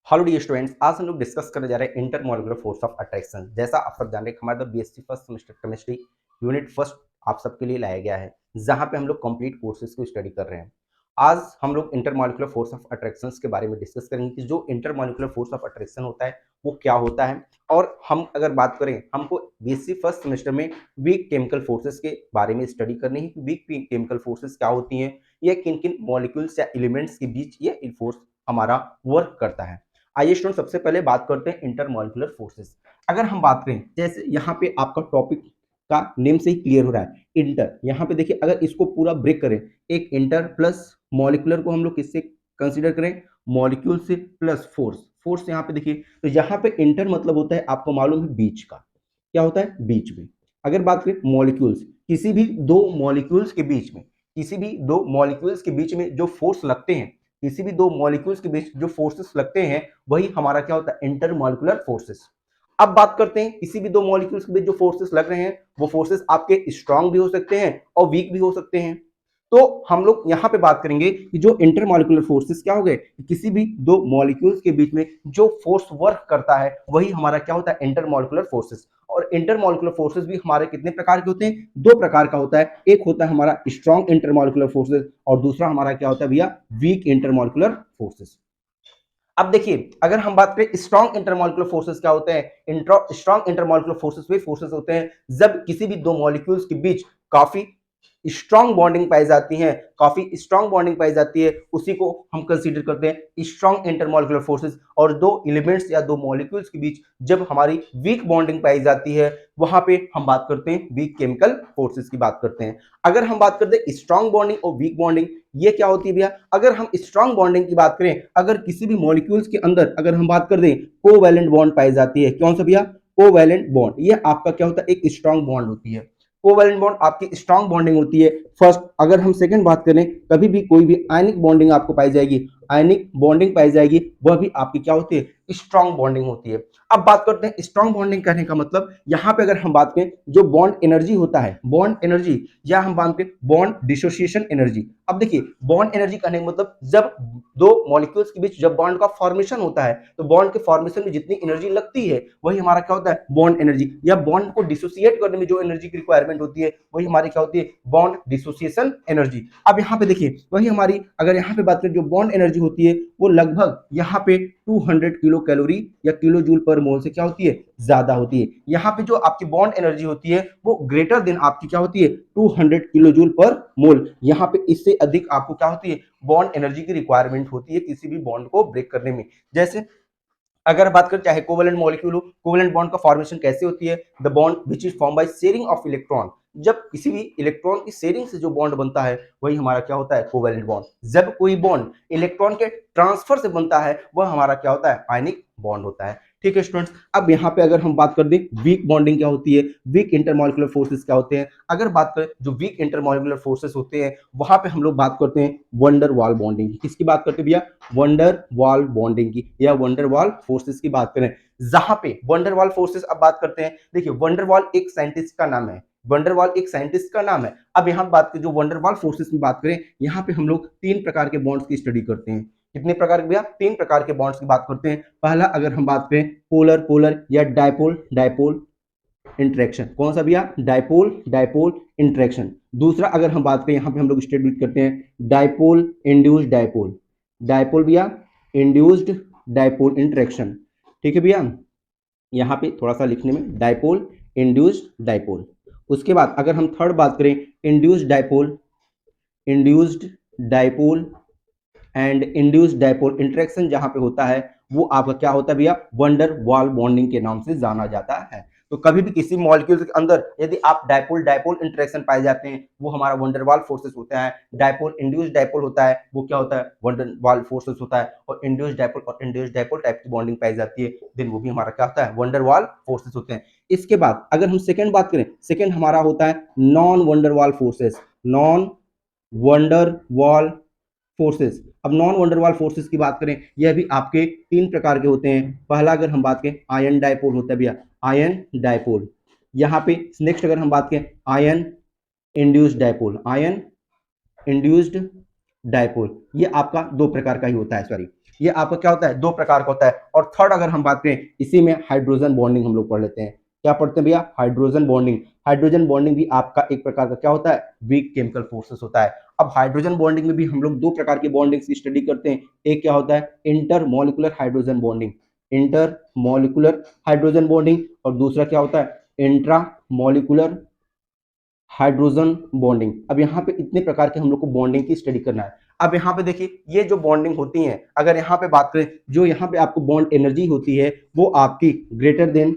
Hello dear students, आज हम लोग डिस्कस करने जा रहे हैं इंटरमॉलिक्यूलर फोर्स ऑफ अट्रैक्शन। जैसा आप सब जान रहे हैं, हमारा BSc first semester chemistry unit first आप सबके लिए लाया गया है, जहां पे हम लोग कंप्लीट कोर्सेज को स्टडी कर रहे हैं। आज हम लोग इंटरमॉलिक्यूलर फोर्स ऑफ अट्रैक्शन के बारे में डिस्कस करेंगे कि जो इंटरमॉलिक्यूलर फोर्स ऑफ अट्रैक्शन होता है वो क्या होता है। और हम अगर बात करें, हमको बीएससी फर्स्ट सेमेस्टर में वीक केमिकल फोर्सेज के बारे में स्टडी करनी है कि वीक केमिकल फोर्सेज क्या होती हैं, या किन किन मॉलिक्यूल्स या एलिमेंट्स के बीच ये फोर्स हमारा वर्क करता है। आइए स्टूडेंट, सबसे पहले बात करते हैं इंटरमॉलिक्यूलर फोर्सेस। अगर हम बात करें, जैसे यहाँ पे आपका टॉपिक का नेम से ही क्लियर हो रहा है, इंटर। यहाँ पे देखिए, अगर इसको पूरा ब्रेक करें, एक इंटर प्लस मॉलिक्यूलर को हम लोग किससे कंसीडर करें, मॉलिक्यूल से प्लस फोर्स। फोर्स यहाँ पे देखिए, तो यहाँ पे इंटर मतलब होता है, आपको मालूम है, बीच का। क्या होता है? बीच में। अगर बात करें मॉलिक्यूल्स, किसी भी दो मॉलिक्यूल्स के बीच में, किसी भी दो मॉलिक्यूल्स के बीच में जो फोर्स लगते हैं, किसी भी दो मॉलिक्यूल्स के बीच जो फोर्सेस लगते हैं, वही हमारा क्या होता है? Intermolecular forces. अब बात करते हैं, किसी भी दो मॉलिक्यूल्स के बीच जो फोर्सेस लग रहे हैं, वो फोर्सेस आपके स्ट्रांग भी हो सकते हैं और वीक भी हो सकते हैं। तो हम लोग यहां पे बात करेंगे कि जो इंटरमॉलिक्यूलर फोर्सेस क्या हो गए, किसी भी दो मॉलिक्यूल्स के बीच में जो फोर्स वर्क करता है, वही हमारा क्या होता है? Intermolecular forces. और इंटरमॉलिक्यूलर फोर्सेस भी हमारे कितने प्रकार के होते हैं? दो प्रकार का होता है। एक होता है हमारा स्ट्रॉन्ग इंटरमॉलिक्यूलर फोर्सेस, और दूसरा हमारा क्या होता है भैया? Weak intermolecular forces. अब देखिए, अगर हम बात करें स्ट्रॉन्ग इंटरमॉलिक्यूलर फोर्सेस क्या होते हैं, स्ट्रॉन्ग इंटरमॉलिक्यूलर फोर्सेस वे फोर्सेस होते हैं जब किसी भी दो मॉलिक्यूल्स के बीच काफी स्ट्रॉन्ग बॉन्डिंग पाई जाती है, काफी स्ट्रॉन्ग बॉन्डिंग पाई जाती है, उसी को हम कंसीडर करते हैं स्ट्रॉन्ग इंटरमॉलिक्यूलर फोर्सेस। और दो एलिमेंट्स या दो मॉलिक्यूल्स के बीच जब हमारी वीक बॉन्डिंग पाई जाती है, वहां पे हम बात करते हैं वीक केमिकल फोर्सेस की बात करते हैं। अगर हम बात करते हैं स्ट्रॉन्ग बॉन्डिंग और वीक बॉन्डिंग, ये क्या होती है भैया? अगर हम स्ट्रॉन्ग बॉन्डिंग की बात करें, अगर किसी भी मॉलिक्यूल्स के अंदर अगर हम बात कर दें, कोवैलेंट बॉन्ड पाई जाती है। कौन सा भैया? Covalent bond. ये आपका क्या होता है? एक स्ट्रॉन्ग बॉन्ड होती है। कोवैलेंट बॉन्ड आपकी स्ट्रॉन्ग बॉन्डिंग होती है फर्स्ट। अगर हम सेकंड बात करें, कभी भी कोई भी आयनिक बॉन्डिंग आपको पाई जाएगी, आयनिक बॉन्डिंग पाई जाएगी, वह भी आपकी क्या होती है? स्ट्रॉन्ग बॉन्डिंग होती है। अब बात करते हैं स्ट्रॉन्ग बॉन्डिंग कहने का मतलब, यहां पे अगर हम बात करें, जो बॉन्ड एनर्जी होता है, बॉन्ड एनर्जी, या हम बात करें बॉन्ड डिसोसिएशन एनर्जी। अब देखिए, बॉन्ड एनर्जी कहने का मतलब, जब दो मॉलिक्यूल्स के बीच जब बॉन्ड का फॉर्मेशन होता है, तो बॉन्ड के फॉर्मेशन में जितनी एनर्जी लगती है, वही हमारा क्या होता है? Bond energy. या बॉन्ड को डिसोसिएट करने में जो एनर्जी की रिक्वायरमेंट होती है, वही हमारी क्या होती है? Bond dissociation energy. अब यहाँ पे देखिए, वही हमारी अगर यहाँ पे बात करें, जो बॉन्ड एनर्जी होती है, वो लगभग यहाँ पे 200 किलो कैलोरी या किलो जूल पर मोल से क्या होती है? ज्यादा होती है। यहाँ पे जो आपकी बॉन्ड एनर्जी होती है, वो ग्रेटर देन आपकी क्या होती है? 200 किलो जूल पर मोल। यहाँ पे इससे अधिक आपको क्या होती है? बॉन्ड एनर्जी की रिक्वायरमेंट होती है किसी भी बॉन्ड को ब्रेक करने में। जैसे अगर बात करें, चाहे कोवेलेंट मॉलिक्यूल हो, कोवेलेंट बॉन्ड का फॉर्मेशन कैसे होती है? The bond which is form by sharing of electron. जब किसी भी इलेक्ट्रॉन की शेयरिंग से जो बॉन्ड बनता है, वही हमारा क्या होता है? Covalent bond. जब कोई बॉन्ड इलेक्ट्रॉन के ट्रांसफर से बनता है, वह हमारा क्या होता है? आयनिक बॉन्ड होता है। ठीक है स्टूडेंट्स, अब यहाँ पे अगर हम बात कर दें, वीक बॉन्डिंग क्या होती है, वीक इंटरमॉलिक्यूलर फोर्सेस क्या होते हैं। अगर बात करें, जो वीक इंटरमॉलिक्यूलर फोर्सेस होते हैं, वहां पे हम लोग बात करते हैं वंडर वाल बॉन्डिंग। किसकी बात करते हैं भैया? वंडर वाल बॉन्डिंग की, या वंडर वाल फोर्सेस की बात करें, जहां पे वंडर वाल फोर्सेस अब बात करते हैं। देखिए, वंडर वाल एक साइंटिस्ट का नाम है, वंडर वाल एक साइंटिस्ट का नाम है। अब यहाँ बात करें, जो वंडर वाल फोर्सेस की बात करें, यहाँ पे हम लोग तीन प्रकार के बॉन्ड्स की स्टडी करते हैं। कितने प्रकार के भैया? तीन प्रकार के बॉन्ड्स की बात करते हैं। पहला अगर हम बात करें, पोलर पोलर या डायपोल डायपोल इंटरेक्शन। कौन सा भैया? Dipole dipole interaction. दूसरा अगर हम बात करें, यहाँ पे हम लोग स्टडी करते हैं डायपोल इंड्यूस्ड डायपोल, डायपोल भैया इंड्यूस्ड डायपोल इंटरेक्शन। ठीक है भैया, यहाँ पे थोड़ा सा लिखने में, डायपोल इंड्यूस्ड डायपोल। उसके बाद अगर हम थर्ड बात करें, induced dipole, induced dipole and induced dipole interaction जहां पे होता है, वो आपका क्या होता है भैया? वंडर वाल बॉन्डिंग के नाम से जाना जाता है। तो कभी भी किसी मॉलिक्यूल के अंदर यदि आप डायपोल डायपोल इंटरेक्शन पाए जाते हैं, वो हमारा वंडर वाल फोर्सेस होता है। डायपोल इंड्यूस्ड डायपोल होता है, वो क्या होता है? वंडर वाल फोर्सेस होता है। और इंड्यूस्ड डायपोल और इंड्यूस्ड डायपोल टाइप की बॉन्डिंग पाई जाती है, देन वो भी हमारा क्या होता है? वंडर वाल फोर्सेस होते हैं। इसके बाद अगर हम सेकंड बात करें, सेकंड हमारा होता है नॉन वंडर वाल फोर्सेस, नॉन वंडर वाल फोर्सेस। अब नॉन वंडरवाल फोर्सेस की बात करें, यह भी आपके तीन प्रकार के होते हैं। पहला अगर हम बात करें, आयन डायपोल होता है भैया, आयन डायपोल। यहाँ पे नेक्स्ट अगर हम बात करें, ion induced dipole, ion induced dipole. ये आपका दो प्रकार का ही होता है, सॉरी, ये आपका क्या होता है, दो प्रकार का होता है। और थर्ड अगर हम बात करें, इसी में हाइड्रोजन बॉन्डिंग हम लोग पढ़ लेते हैं। क्या पढ़ते हैं भैया, हाइड्रोजन बॉन्डिंग। हाइड्रोजन बॉन्डिंग भी आपका एक प्रकार का क्या होता है, वीक केमिकल फोर्सेस होता है। अब हाइड्रोजन बॉन्डिंग में भी हम लोग दो प्रकार की बॉन्डिंग की स्टडी करते हैं। एक क्या होता है, inter molecular hydrogen bonding, inter molecular hydrogen bonding, और दूसरा क्या होता है, इंट्रा मॉलिकुलर हाइड्रोजन बॉन्डिंग। अब यहाँ पे इतने प्रकार के हम लोग को बॉन्डिंग की स्टडी करना है। अब यहाँ पे देखिए, ये जो बॉन्डिंग होती है, अगर यहाँ पे बात करें, जो यहाँ पे आपको बॉन्ड एनर्जी होती है वो आपकी ग्रेटर देन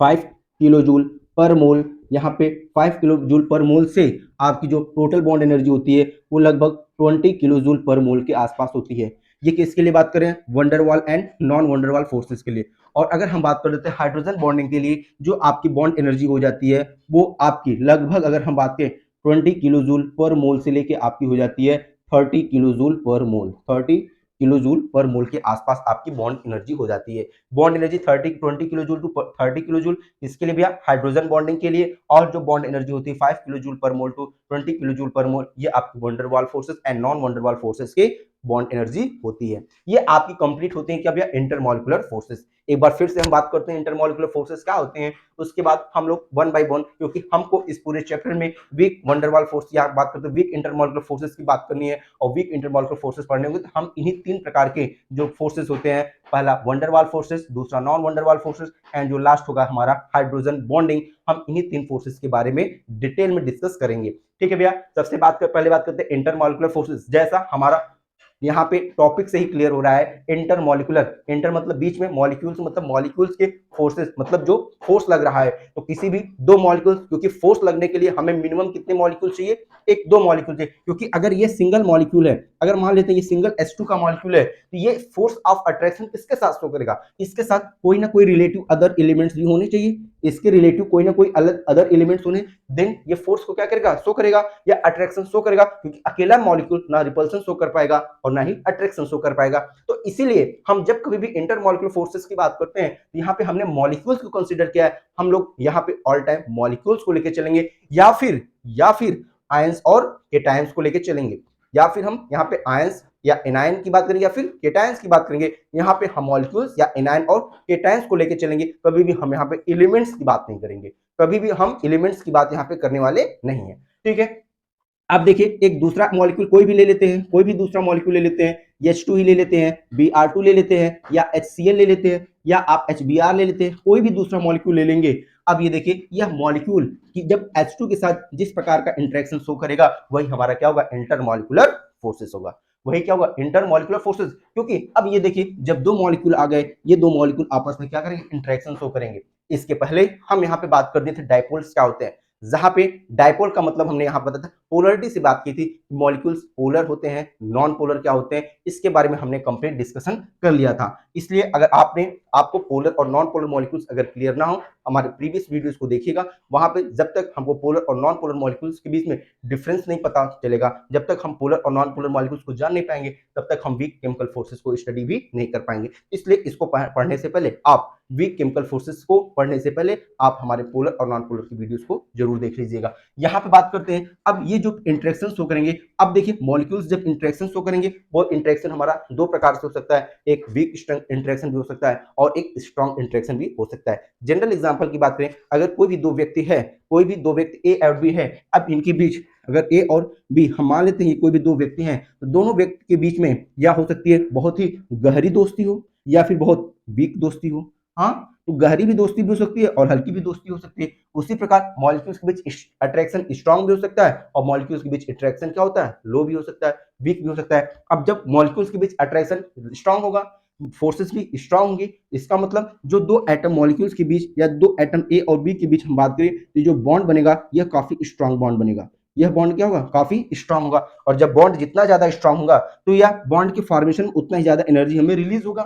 5 किलो जूल पर मोल। यहाँ पे 5 किलो जूल पर मोल से आपकी जो टोटल बॉन्ड एनर्जी होती है वो लगभग 20 किलो जूल पर मोल के आसपास होती है। ये किसके लिए बात करें, van der Waals and non van der Waals forces के लिए। और अगर हम बात कर लेते हैं हाइड्रोजन बॉन्डिंग के लिए, जो आपकी बॉन्ड एनर्जी हो जाती है वो आपकी लगभग, अगर हम बात करें, 20 किलो जूल पर मोल से लेके आपकी हो जाती है 30 किलो जूल पर मोल, 30 किलो जूल पर मोल के आसपास आपकी बॉन्ड एनर्जी हो जाती है। Bond energy 20 kilo joule to 30 kilo joule, इसके लिए भैया हाइड्रोजन बॉन्डिंग के लिए। और जो बॉन्ड एनर्जी होती है 5 किलो जूल पर मोल टू 20 किलो जूल पर मोल, ये आपकी van der Waals forces and non van der Waals forces के बॉन्ड एनर्जी होती है। ये आपकी कंप्लीट होती है क्या भैया, इंटरमॉलिक्यूलर फोर्सेस। एक बार फिर से हम बात करते हैं इंटरमॉलिक्यूलर फोर्सेस क्या होते हैं, उसके बाद हम लोग वन बाय वन, क्योंकि हमको इस पूरे चैप्टर में वीक वंडरवाल फोर्स या बात करते हैं वीक इंटरमॉलिक्यूलर फोर्सेस की बात करनी है, और वीक इंटरमॉलिक्यूलर फोर्सेस पढ़ने होंगे, तो हम इन्हीं तीन प्रकार के जो फोर्सेस होते हैं, पहला वंडरवाल फोर्सेस, दूसरा नॉन वंडरवाल फोर्सेस, एंड जो लास्ट होगा हमारा हाइड्रोजन बॉन्डिंग, हम इन्हीं तीन फोर्सेस के बारे में डिटेल में डिस्कस करेंगे। ठीक है भैया, सबसे पहले बात करते हैं इंटरमॉलिक्यूलर फोर्सेस। जैसा हमारा यहाँ पे टॉपिक से ही क्लियर हो रहा है, इंटरमॉलिक्यूलर, इंटर मतलब बीच में, मॉलिक्यूल्स मतलब मॉलिक्यूल्स के फोर्सेस, मतलब जो फोर्स लग रहा है, तो किसी भी दो मॉलिक्यूल्स, क्योंकि फोर्स लगने के लिए हमें मिनिमम कितने मॉलिक्यूल चाहिए, एक दो मॉलिक्यूल चाहिए। क्योंकि अगर ये सिंगल मॉलिक्यूल है, अगर मान लेते हैं ये सिंगल H2 का मॉलिक्यूल है, तो ये फोर्स ऑफ अट्रैक्शन किसके साथ शो करेगा, इसके साथ कोई ना कोई रिलेटिव अदर एलिमेंट्स भी होने चाहिए, इसके रिलेटिव कोई ना कोई अलग अदर एलिमेंट्स होने, देन ये फोर्स को क्या करेगा, शो करेगा, या अट्रैक्शन शो करेगा। क्योंकि अकेला मॉलिक्यूल ना रिपल्सन शो कर पाएगा और ना ही अट्रैक्शन शो कर पाएगा। तो इसीलिए हम जब कभी भी इंटरमॉलिक्यूलर फोर्सेस की बात करते हैं, यहाँ पे हमने मॉलिक्यूल्स को कंसीडर किया है। हम लोग यहाँ पे ऑल टाइम मॉलिक्यूल्स को लेकर चलेंगे, या फिर आयंस और केटायंस को लेकर चलेंगे, या फिर हम यहाँ पे आयंस या एनायन की बात करेंगे, या फिर केटायंस की बात करेंगे। यहाँ पे हम मॉलिक्यूल्स या एनायन और केटायंस को लेकर चलेंगे, कभी भी हम यहाँ पे एलिमेंट्स की बात नहीं करेंगे, कभी भी हम एलिमेंट्स की बात यहाँ पे करने वाले नहीं है। ठीक है, अब देखिए एक दूसरा मॉलिक्यूल कोई भी ले लेते हैं, कोई भी दूसरा मॉलिक्यूल ले लेते हैं, H2 ही ले लेते हैं, Br2 ले लेते हैं, या HCl ले लेते हैं, या आप HBr ले लेते हैं, कोई भी दूसरा मॉलिक्यूल ले लेंगे। अब ये देखिए, यह मॉलिक्यूल कि जब H2 के साथ जिस प्रकार का इंटरेक्शन शो करेगा, वही हमारा क्या होगा, इंटरमॉलिक्यूलर फोर्सेस होगा, वही क्या होगा, इंटरमॉलिक्यूलर फोर्सेस। क्योंकि अब ये देखिए, जब दो मॉलिक्यूल आ गए, ये दो मॉलिक्यूल आपस में क्या करेंगे, इंटरेक्शन शो करेंगे। इसके पहले हम यहाँ पे बात कर रहे थे डायपोल्स क्या होते हैं, जहां पे डायपोल का मतलब हमने यहां बताया था, पोलरिटी से बात की थी, मॉलिक्यूल्स पोलर होते हैं, नॉन पोलर क्या होते हैं, इसके बारे में हमने कंप्लीट डिस्कशन कर लिया था। इसलिए अगर आपको पोलर और नॉन पोलर मॉलिक्यूल्स अगर क्लियर ना हो, हमारे प्रीवियस वीडियोस को देखिएगा, वहां पे जब तक हमको पोलर और नॉन पोलर मॉलिक्यूल्स के बीच में डिफरेंस नहीं पता चलेगा, जब तक हम पोलर और नॉन पोलर मॉलिक्यूल्स को जान नहीं पाएंगे, तब तक हम वीक केमिकल फोर्सेस को स्टडी भी नहीं कर पाएंगे। इसलिए इसको पढ़ने से पहले आप वीक केमिकल फोर्सेस को पढ़ने से पहले आप हमारे पोलर और नॉन पोलर की वीडियोस को जरूर देख लीजिएगा। यहाँ पे बात करते हैं, अब ये जो इंटरेक्शन शो करेंगे, अब देखिए मॉलिक्यूल्स जब इंटरेक्शन शो करेंगे, वो इंटरेक्शन हमारा दो प्रकार से हो सकता है, एक वीक इंटरेक्शन भी हो सकता है और एक स्ट्रॉन्ग इंटरेक्शन भी हो सकता है। जनरल एग्जांपल की बात करें, अगर कोई भी दो व्यक्ति है, कोई भी दो व्यक्ति ए और बी है, अब इनके बीच अगर ए और बी हम मान लेते हैं कोई भी दो व्यक्ति हैं, तो दोनों व्यक्ति के बीच में या हो सकती है बहुत ही गहरी दोस्ती हो, या फिर बहुत वीक दोस्ती हो। हाँ, तो गहरी भी दोस्ती भी हो सकती है और हल्की भी दोस्ती हो सकती है। उसी प्रकार मॉलिक्यूल्स के बीच अट्रैक्शन स्ट्रांग भी हो सकता है, और मॉलिक्यूल्स के बीच अट्रैक्शन क्या होता है, लो भी हो सकता है, वीक भी हो सकता है। अब जब मॉलिक्यूल्स के बीच अट्रैक्शन स्ट्रांग होगा, फोर्सेस भी स्ट्रांग होंगी, इसका मतलब जो दो एटम मॉलिक्यूल्स के बीच या दो एटम ए और बी के बीच हम बात करें, तो जो बॉन्ड बनेगा यह काफी स्ट्रांग बॉन्ड बनेगा, यह बॉन्ड क्या होगा, काफी स्ट्रांग होगा। और जब बॉन्ड जितना ज्यादा स्ट्रांग होगा, तो यह बॉन्ड के फॉर्मेशन में उतना ही ज्यादा एनर्जी हमें रिलीज होगा।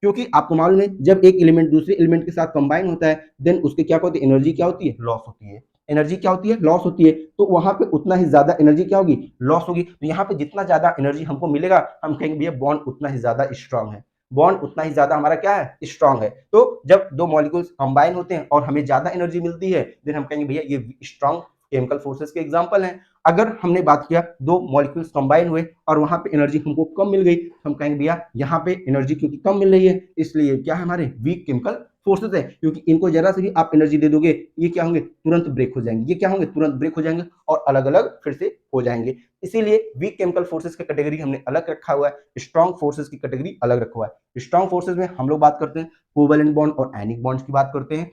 क्योंकि आपको मालूम है, जब एक एलिमेंट दूसरे एलिमेंट के साथ कंबाइन होता है, देन उसके क्या होती है, एनर्जी क्या होती है, लॉस होती है, एनर्जी क्या होती है, लॉस होती है। तो वहां पे उतना ही ज्यादा एनर्जी क्या होगी, लॉस होगी। तो यहाँ पे जितना ज्यादा एनर्जी हमको मिलेगा, हम कहेंगे भैया बॉन्ड उतना ही ज्यादा स्ट्रांग है, बॉन्ड उतना ही ज्यादा हमारा क्या है, स्ट्रांग है। तो जब दो मॉलिक्यूल्स कंबाइन होते हैं और हमें ज्यादा एनर्जी मिलती है, देन हम कहेंगे भैया ये स्ट्रांग केमिकल फोर्सेस के एग्जांपल हैं। अगर हमने बात किया दो मॉलिक्यूल्स कंबाइन हुए और वहां पे एनर्जी हमको कम मिल गई, तो हम कहेंगे भैया यहाँ पे एनर्जी क्योंकि कम मिल रही है इसलिए क्या है, हमारे वीक केमिकल फोर्सेस है, क्योंकि इनको जरा से भी आप एनर्जी दे दोगे ये क्या होंगे, तुरंत ब्रेक हो जाएंगे, ये क्या होंगे, तुरंत ब्रेक हो जाएंगे और अलग अलग फिर से हो जाएंगे। इसीलिए वीक केमिकल फोर्सेस की कैटेगरी हमने अलग रखा हुआ है, स्ट्रॉन्ग फोर्सेस की कैटेगरी अलग रखा हुआ है। स्ट्रॉन्ग फोर्सेस में हम लोग बात करते हैं कोवैलेंट बॉन्ड और आयनिक बॉन्ड्स की बात करते हैं।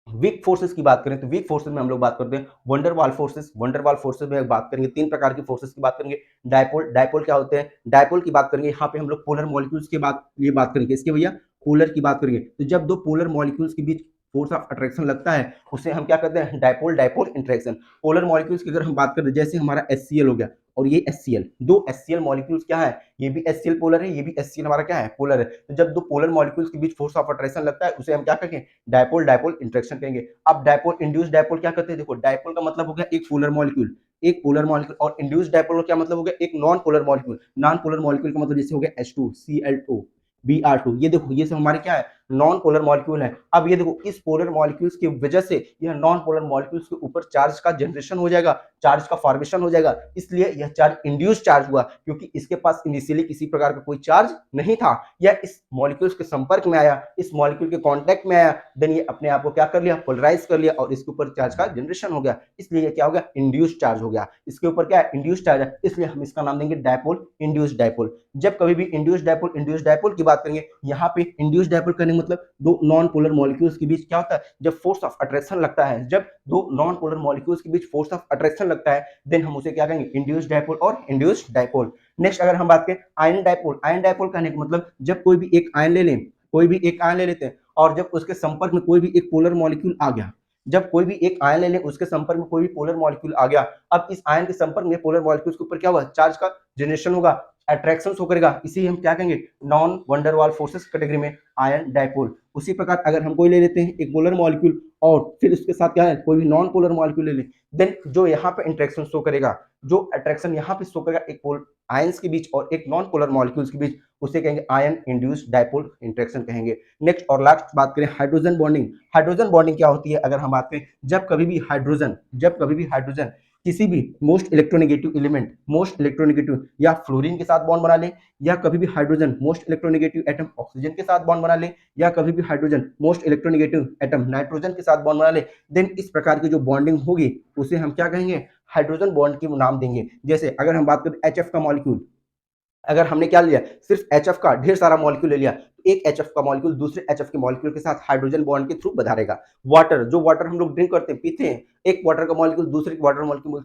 वीक फोर्सेस की बात करें तो वीक फोर्सेस में हम लोग बात करते हैं वंडरवाल फोर्सेस। वंडरवाल फोर्सेस में बात करेंगे तीन प्रकार की फोर्सेस की बात करेंगे। डायपोल, डायपोल क्या होते हैं, डायपोल की बात करेंगे, यहाँ पे हम लोग पोलर मॉलिक्यूल्स की बात करेंगे, इसके भैया पोलर की बात करेंगे। तो जब दो पोलर मॉलिक्यूल्स के बीच फोर्स ऑफ अट्रैक्शन लगता है उसे हम क्या कहते हैं, dipole dipole interaction. Polar molecules की अगर हम बात करें जैसे हमारा HCl हो गया और ये HCl, दो HCl मॉलिक्यूल्स क्या है, ये भी HCl पोलर है, ये भी HCl हमारा क्या है, पोलर है। तो जब दो पोलर मॉलिक्यूल्स के बीच फोर्स ऑफ अट्रैक्शन लगता है उसे हम क्या कहेंगे, डायपोल डायपोल इंटरेक्शन कहेंगे। अब डायपोल इंड्यूस डायपोल क्या करते हैं, देखो डायपोल का मतलब हो गया एक पोलर मॉलिक्यूल, एक पोलर मॉलिक्यूल, और इंड्यूस डायपोल का क्या मतलब हो गया, एक non polar molecule. Non polar molecule का मतलब जैसे हो गया H2 Cl2 Br2, ये देखो ये सब हमारे क्या है, नॉन पोलर मॉलिक्यूल है। अब ये देखो इस पोलर मॉलिक्यूल्स की वजह से यह नॉन पोलर मॉलिक्यूल्स के ऊपर चार्ज का जनरेशन हो जाएगा, चार्ज का फॉर्मेशन हो जाएगा, इसलिए यह चार्ज इंड्यूस चार्ज हुआ, क्योंकि इसके पास इनिशियली किसी प्रकार का कोई चार्ज नहीं था, यह इस मॉलिक्यूल्स के संपर्क में आया, इस मॉलिक्यूल के कांटेक्ट में आया, देन ये अपने आप को क्या कर लिया, पोलराइज कर लिया और इसके ऊपर चार्ज का जनरेशन हो गया, इसलिए ये क्या हो गया, इंड्यूस चार्ज हो गया। इसके ऊपर क्या है, इंड्यूस चार्ज है, इसलिए हम इसका नाम देंगे डायपोल, इंड्यूस डायपोल। जब कभी भी इंड्यूस डायपोल की बात करेंगे, यहाँ पे इंड्यूस डायपोल करने मतलब दो नॉन पोलर मॉलिक्यूल्स के बीच क्या होता है, जब फोर्स ऑफ अट्रैक्शन लगता है, जब दो नॉन पोलर मॉलिक्यूल्स के बीच फोर्स ऑफ अट्रैक्शन लगता है, देन हम उसे क्या कहेंगे, इंड्यूस डायपोल और इंड्यूस डायपोल। नेक्स्ट अगर हम बात करें आयन डायपोल, आयन डायपोल कहने का मतलब जब कोई भी एक आयन ले लें, कोई भी एक आयन ले लेते हैं और जब उसके संपर्क में कोई भी एक पोलर मॉलिक्यूल आ गया, जब कोई भी एक आयन ले लें उसके संपर्क में कोई भी पोलर मॉलिक्यूल आ गया, अब इस आयन के संपर्क में पोलर मॉलिक्यूल्स के ऊपर क्या हुआ, चार्ज का जनरेशन होगा, अट्रैक्शन शो करेगा, इसी हम क्या कहेंगे, नॉन वंडरवाल फोर्सेस कैटेगरी में आयन डायपोल। उसी प्रकार अगर हम कोई ले लेते हैं एक पोलर मॉलिक्यूल और फिर उसके साथ क्या है, कोई भी नॉन पोलर मॉलिक्यूल ले लें, देन जो यहाँ पे इंटरेक्शन शो करेगा, जो अट्रैक्शन यहाँ पे शो करेगा एक आयंस के बीच और एक नॉन पोलर मॉलिक्यूल्स के बीच, उसे कहेंगे आयन इंड्यूस्ड डायपोल इंटरेक्शन कहेंगे। नेक्स्ट और लास्ट बात करें हाइड्रोजन बॉन्डिंग। हाइड्रोजन बॉन्डिंग क्या होती है, अगर हम बात करें जब कभी भी हाइड्रोजन किसी भी most electronegative element, most electronegative या फ्लोरीन के साथ बॉन्ड बना ले, या कभी भी hydrogen most electronegative atom oxygen के साथ बॉन्ड बना ले, या कभी भी hydrogen most electronegative atom nitrogen के साथ बॉन्ड बना ले, देन इस प्रकार की जो बॉन्डिंग होगी उसे हम क्या कहेंगे, हाइड्रोजन बॉन्ड की नाम देंगे। जैसे अगर हम बात करें HF का मॉलिक्यूल, अगर हमने क्या लिया, सिर्फ HF का ढेर सारा मॉलिक्यूल ले लिया, एक HF का मॉलिक्यूल दूसरे HF के मॉलिक्यूल के साथ हाइड्रोजन बॉन्ड के थ्रू बधा रहेगा। वाटर, जो वाटर हम लोग ड्रिंक करते हैं, पीते हैं, एक वाटर का मॉलिक्यूल दूसरे वाटर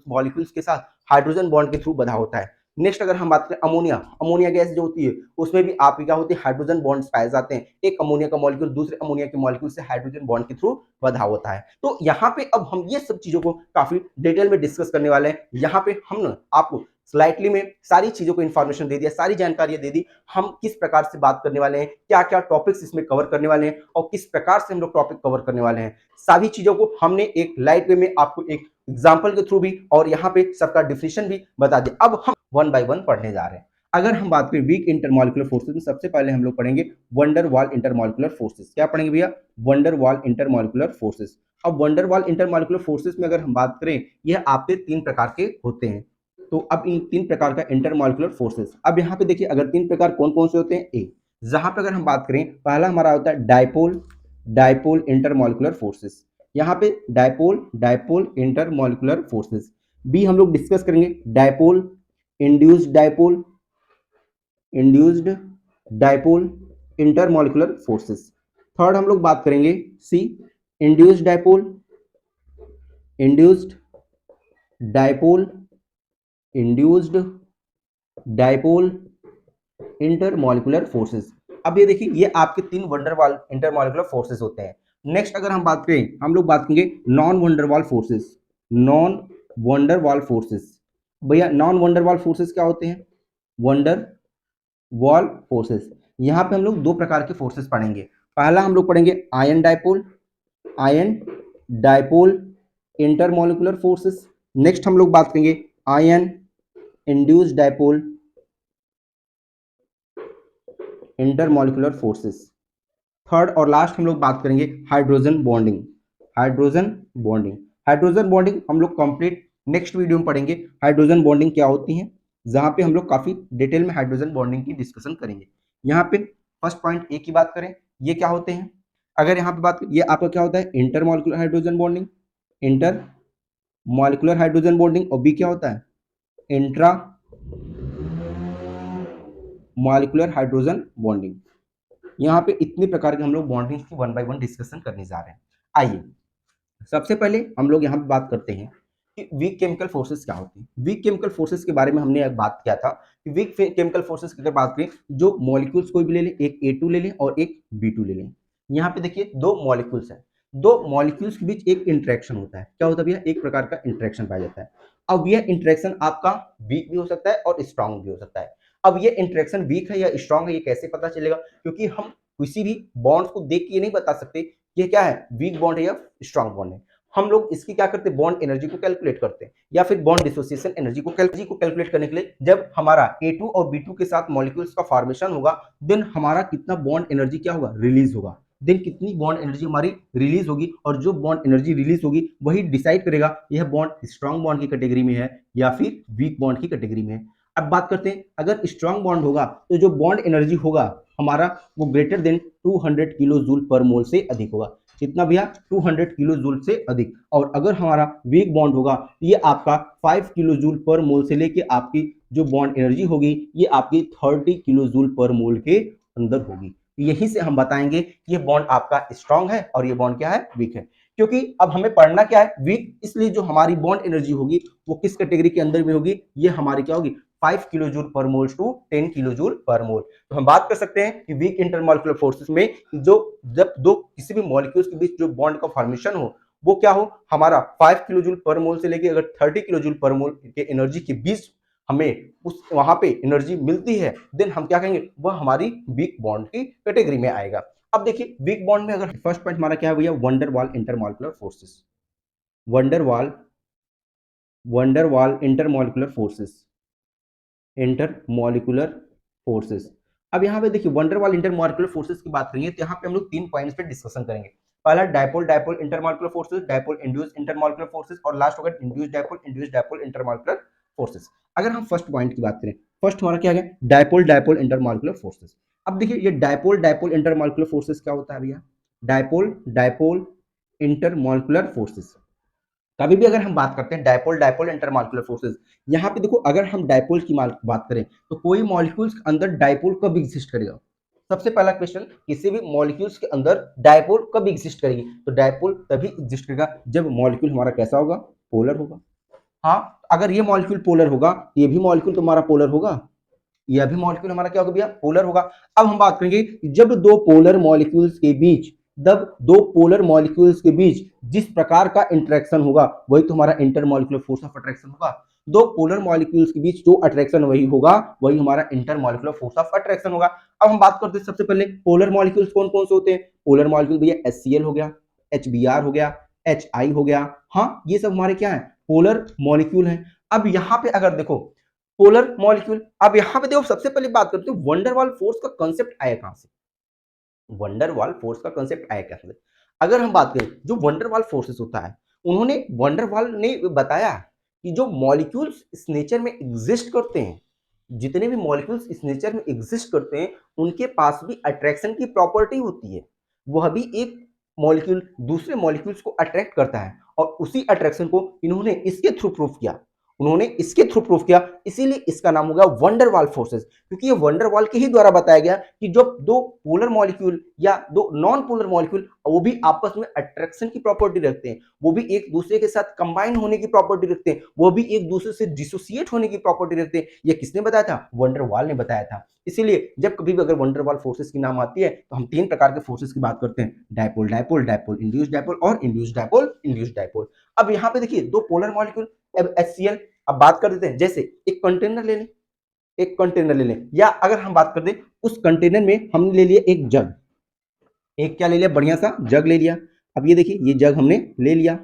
मॉलिक्यूल्स के साथ हाइड्रोजन बॉन्ड के थ्रू बधा होता है। नेक्स्ट अगर हम बात करें अमोनिया, अमोनिया गैस जो होती है उसमें भी आपकी क्या होती है, हाइड्रोजन बॉन्ड्स पाए जाते हैं, एक अमोनिया का मॉलिक्यूल दूसरे अमोनिया के मॉलिक्यूल से हाइड्रोजन बॉन्ड के थ्रू बधा होता है। तो यहाँ पे अब हम ये सब चीजों को काफी डिटेल में डिस्कस करने वाले हैं। यहाँ पे हम आपको स्लाइटली में सारी चीजों को इन्फॉर्मेशन दे दिया, सारी जानकारियां दे दी, हम किस प्रकार से बात करने वाले हैं, क्या क्या टॉपिक्स इसमें कवर करने वाले हैं और किस प्रकार से हम लोग टॉपिक कवर करने वाले हैं, सारी चीजों को हमने एक लाइट वे में आपको एक एग्जाम्पल के थ्रू भी और यहाँ पे सबका डिफिनेशन भी बता दिया। अब हम वन बाय वन पढ़ने जा रहे हैं। अगर हम बात करें वीक इंटरमॉलिक्यूलर फोर्सेस में, सबसे पहले हम लोग पढ़ेंगे वंडरवाल इंटरमॉलिक्यूलर फोर्सेस। क्या पढ़ेंगे भैया, वंडरवाल इंटरमॉलिक्यूलर फोर्सेस। अब वंडरवाल इंटरमॉलिक्यूलर फोर्सेस में अगर हम बात करें, यह आपके तीन प्रकार के होते हैं। तो अब इन तीन प्रकार का इंटरमॉलिक्यूलर फोर्सेस, अब यहाँ पे देखिए अगर तीन प्रकार कौन कौन से होते हैं, ए जहां पे अगर हम बात करें पहला हमारा होता है डायपोल, डायपोल इंटरमॉलिक्यूलर फोर्सेस, यहाँ पे dipole dipole intermolecular forces. B हम लोग डिस्कस करेंगे dipole induced dipole, induced dipole intermolecular forces. Third हम लोग बात करेंगे C induced dipole, induced dipole, induced dipole intermolecular forces. अब ये देखिए ये आपके तीन वंडरवाल इंटरमॉलिक्यूलर फोर्सेस होते हैं। नेक्स्ट अगर हम बात करें, हम लोग बात करेंगे non van der Waals forces, non van der Waals forces. भैया नॉन वंडरवाल फोर्सेस क्या होते हैं, वंडर वॉल फोर्सेस। यहाँ पे हम लोग दो प्रकार के फोर्सेस पढ़ेंगे। पहला हम लोग पढ़ेंगे ion dipole, ion dipole intermolecular forces. Next हम लोग बात करेंगे ion induced dipole intermolecular forces. Third और लास्ट हम लोग बात करेंगे hydrogen bonding, hydrogen bonding. Hydrogen bonding हम लोग कंप्लीट नेक्स्ट वीडियो में पढ़ेंगे हाइड्रोजन बॉन्डिंग क्या होती है, जहां पे हम लोग काफी डिटेल में हाइड्रोजन बॉन्डिंग की डिस्कशन करेंगे। यहाँ पे फर्स्ट पॉइंट ए की बात करें, ये क्या होते हैं? अगर यहाँ पे बात करें, ये आपका क्या होता है? Inter molecular hydrogen bonding, inter molecular hydrogen bonding. और बी क्या होता है? Intra molecular hydrogen bonding. यहाँ पे इतने प्रकार के हम लोग बॉन्डिंग्स की वन बाय वन डिस्कशन करने जा रहे हैं। आइए सबसे पहले हम लोग यहाँ पे बात करते हैं कि वीक केमिकल फोर्सेस क्या होती है। वीक केमिकल फोर्सेस के बारे में हमने एक बात किया था कि वीक केमिकल फोर्सेस की अगर बात करें, जो मॉलिक्यूल्स कोई भी ले लें, एक A2 ले लें और एक B2 ले लें। यहाँ पे देखिए दो मॉलिक्यूल्स हैं, दो मॉलिक्यूल्स के बीच एक इंटरेक्शन होता है। क्या होता है भैया? एक प्रकार का इंटरेक्शन पाया जाता है। अब यह इंटरेक्शन आपका वीक भी हो सकता है और स्ट्रांग भी हो सकता है। अब ये इंटरेक्शन वीक है या स्ट्रांग है, ये कैसे पता चलेगा? क्योंकि हम किसी भी बॉन्ड्स को देख के ये नहीं बता सकते कि ये क्या है, वीक बॉन्ड है या स्ट्रांग बॉन्ड है। हम लोग इसकी क्या करते हैं? बॉन्ड एनर्जी को कैलकुलेट करते हैं, या फिर बॉन्ड डिसोसिएशन एनर्जी को कैलकुलेट करने के लिए जब हमारा A2 और B2 के साथ मॉलिक्यूल्स का फॉर्मेशन होगा, देन हमारा कितना बॉन्ड एनर्जी क्या होगा? रिलीज होगा। देन कितनी बॉन्ड एनर्जी हमारी रिलीज होगी, और जो बॉन्ड एनर्जी रिलीज होगी वही डिसाइड करेगा यह बॉन्ड स्ट्रांग बॉन्ड की कैटेगरी में है या फिर वीक बॉन्ड की कैटेगरी में है। अब बात करते हैं, अगर स्ट्रांग बॉन्ड होगा तो जो बॉन्ड एनर्जी होगा हमारा वो ग्रेटर देन 200 किलो जूल पर मोल से अधिक होगा। कितना भैया? 200 किलो जूल से अधिक। और अगर हमारा वीक बॉन्ड होगा तो ये आपका 5 किलो जूल पर मोल से लेके आपकी जो बॉन्ड एनर्जी होगी ये आपकी 30 किलो जूल पर मोल के अंदर होगी। यहीं से हम बताएंगे कि ये बॉन्ड आपका स्ट्रांग है और ये बॉन्ड क्या है? वीक है। क्योंकि अब हमें पढ़ना क्या है? वीक। इसलिए जो हमारी बॉन्ड एनर्जी होगी वो किस कैटेगरी के अंदर में होगी? ये हमारी क्या होगी? 5 किलो जूल पर मोल टू 10 किलो जूल पर मोल। तो हम बात कर सकते हैं कि वीक इंटरमॉलिक्यूलर फोर्सेस में जो जब दो किसी भी मॉलिक्यूल्स के बीच जो बॉन्ड का फॉर्मेशन हो वो क्या हो? हमारा 5 किलो जूल पर मोल से लेके अगर 30 किलो जूल पर मोल के एनर्जी के बीच हमें उस वहां पे एनर्जी मिलती है, देन हम क्या कहेंगे? वह हमारी वीक बॉन्ड की कैटेगरी में आएगा। अब देखिए वीक बॉन्ड में अगर फर्स्ट पॉइंट हमारा क्या है भैया? Van der Waals intermolecular forces. Van der Waals van der Waals intermolecular forces, intermolecular forces. अब यहाँ पे देखिए वंडरवाल इंटरमॉलिक्यूलर फोर्सेस की बात करेंगे तो यहाँ पे हम लोग 3 पॉइंट्स पे डिस्कशन करेंगे। पहला dipole dipole intermolecular forces, dipole induced intermolecular forces, और लास्ट होगा इंड्यूस्ड डायपोल इंटरमॉलिक्यूलर फोर्सेस। अगर हम फर्स्ट पॉइंट की बात करें, फर्स्ट हमारा क्या है? Dipole dipole intermolecular forces. अब देखिए ये डायपोल डायपोल इंटरमॉलिक्यूलर फोर्सेस क्या होता है भैया? Dipole dipole intermolecular forces. कभी भी अगर हम बात करते हैं डायपोल डायपोल इंटरमॉलिक्यूलर फोर्सेस, यहाँ पे देखो अगर हम डायपोल की बात करें तो कोई मॉलिक्यूल्स के अंदर डायपोल कब एग्जिस्ट करेगा? सबसे पहला क्वेश्चन, किसी भी मॉलिक्यूल्स के अंदर डायपोल कब एग्जिस्ट करेगी? तो डायपोल तभी एग्जिस्ट करेगा जब मॉलिक्यूल हमारा कैसा होगा? पोलर होगा। हाँ, अगर ये मॉलिक्यूल पोलर होगा, ये भी मॉलिक्यूल तुम्हारा पोलर होगा, यह भी मॉलिक्यूल हमारा क्या होगा भैया? पोलर होगा। अब हम बात करेंगे जब दो पोलर मॉलिक्यूल्स के बीच, जब दो पोलर मॉलिक्यूल्स के बीच जिस प्रकार का इंटरेक्शन होगा वही तो हमारा इंटरमॉलिक्यूलर फोर्स ऑफ अट्रैक्शन होगा। दो पोलर मॉलिक्यूल्स के बीच जो अट्रैक्शन वही होगा वही हमारा इंटरमॉलिक्यूलर फोर्स ऑफ अट्रैक्शन होगा। अब हम बात करते हैं सबसे पहले पोलर मॉलिक्यूल्स कौन कौन से होते हैं? पोलर मॉलिक्यूल भैया HCl हो गया, HBr हो गया, HI हो गया। हाँ, ये सब हमारे क्या है? पोलर मॉलिक्यूल है। अब यहाँ पे अगर देखो पोलर मॉलिक्यूल, अब यहां पे देखो सबसे पहले बात करते हैं वंडरवाल फोर्स का कांसेप्ट आया कहां से? वंडरवाल फोर्स का कांसेप्ट आया कहां से? अगर हम बात करें जो वंडरवाल फोर्सेस होता है, उन्होंने वंडरवाल ने बताया कि जो मॉलिक्यूल्स इस नेचर में एग्जिस्ट करते हैं, जितने भी मॉलिक्यूल्स इस नेचर में एग्जिस्ट करते हैं उनके पास भी अट्रैक्शन की प्रॉपर्टी होती है। वह भी एक मॉलिक्यूल दूसरे मॉलिक्यूल्स को अट्रैक्ट करता है, और उसी अट्रैक्शन को इन्होंने इसके थ्रू प्रूफ किया, उन्होंने इसके थ्रू प्रूफ किया, इसीलिए इसका नाम हो गया वंडरवाल फोर्सेस। क्योंकि ये वंडरवाल के ही द्वारा बताया गया कि जो दो पोलर मॉलिक्यूल या दो नॉन पोलर मॉलिक्यूल वो भी आपस में अट्रैक्शन की प्रॉपर्टी रखते हैं, वो भी एक दूसरे के साथ कंबाइन होने की प्रॉपर्टी रखते हैं, वो भी एक दूसरे से डिसोसिएट होने की प्रॉपर्टी रखते हैं। ये किसने बताया था? वंडरवाल ने बताया था। इसीलिए जब कभी भी अगर वंडरवाल फोर्सेस की नाम आती है तो हम 3 प्रकार के फोर्सेस की बात करते हैं, dipole dipole, dipole induced dipole और इंड्यूस्ड डायपोल इंड्यूस्ड डायपोल। अब यहाँ पे देखिए दो पोलर मॉलिक्यूल, अब HCl। अब बात कर देते हैं, जैसे एक कंटेनर ले लें, एक कंटेनर ले लें, या अगर हम बात कर दें उस कंटेनर में हमने ले लिया एक जग, एक क्या ले लिया? बढ़िया सा जग ले लिया। अब ये देखिए ये जग हमने ले लिया,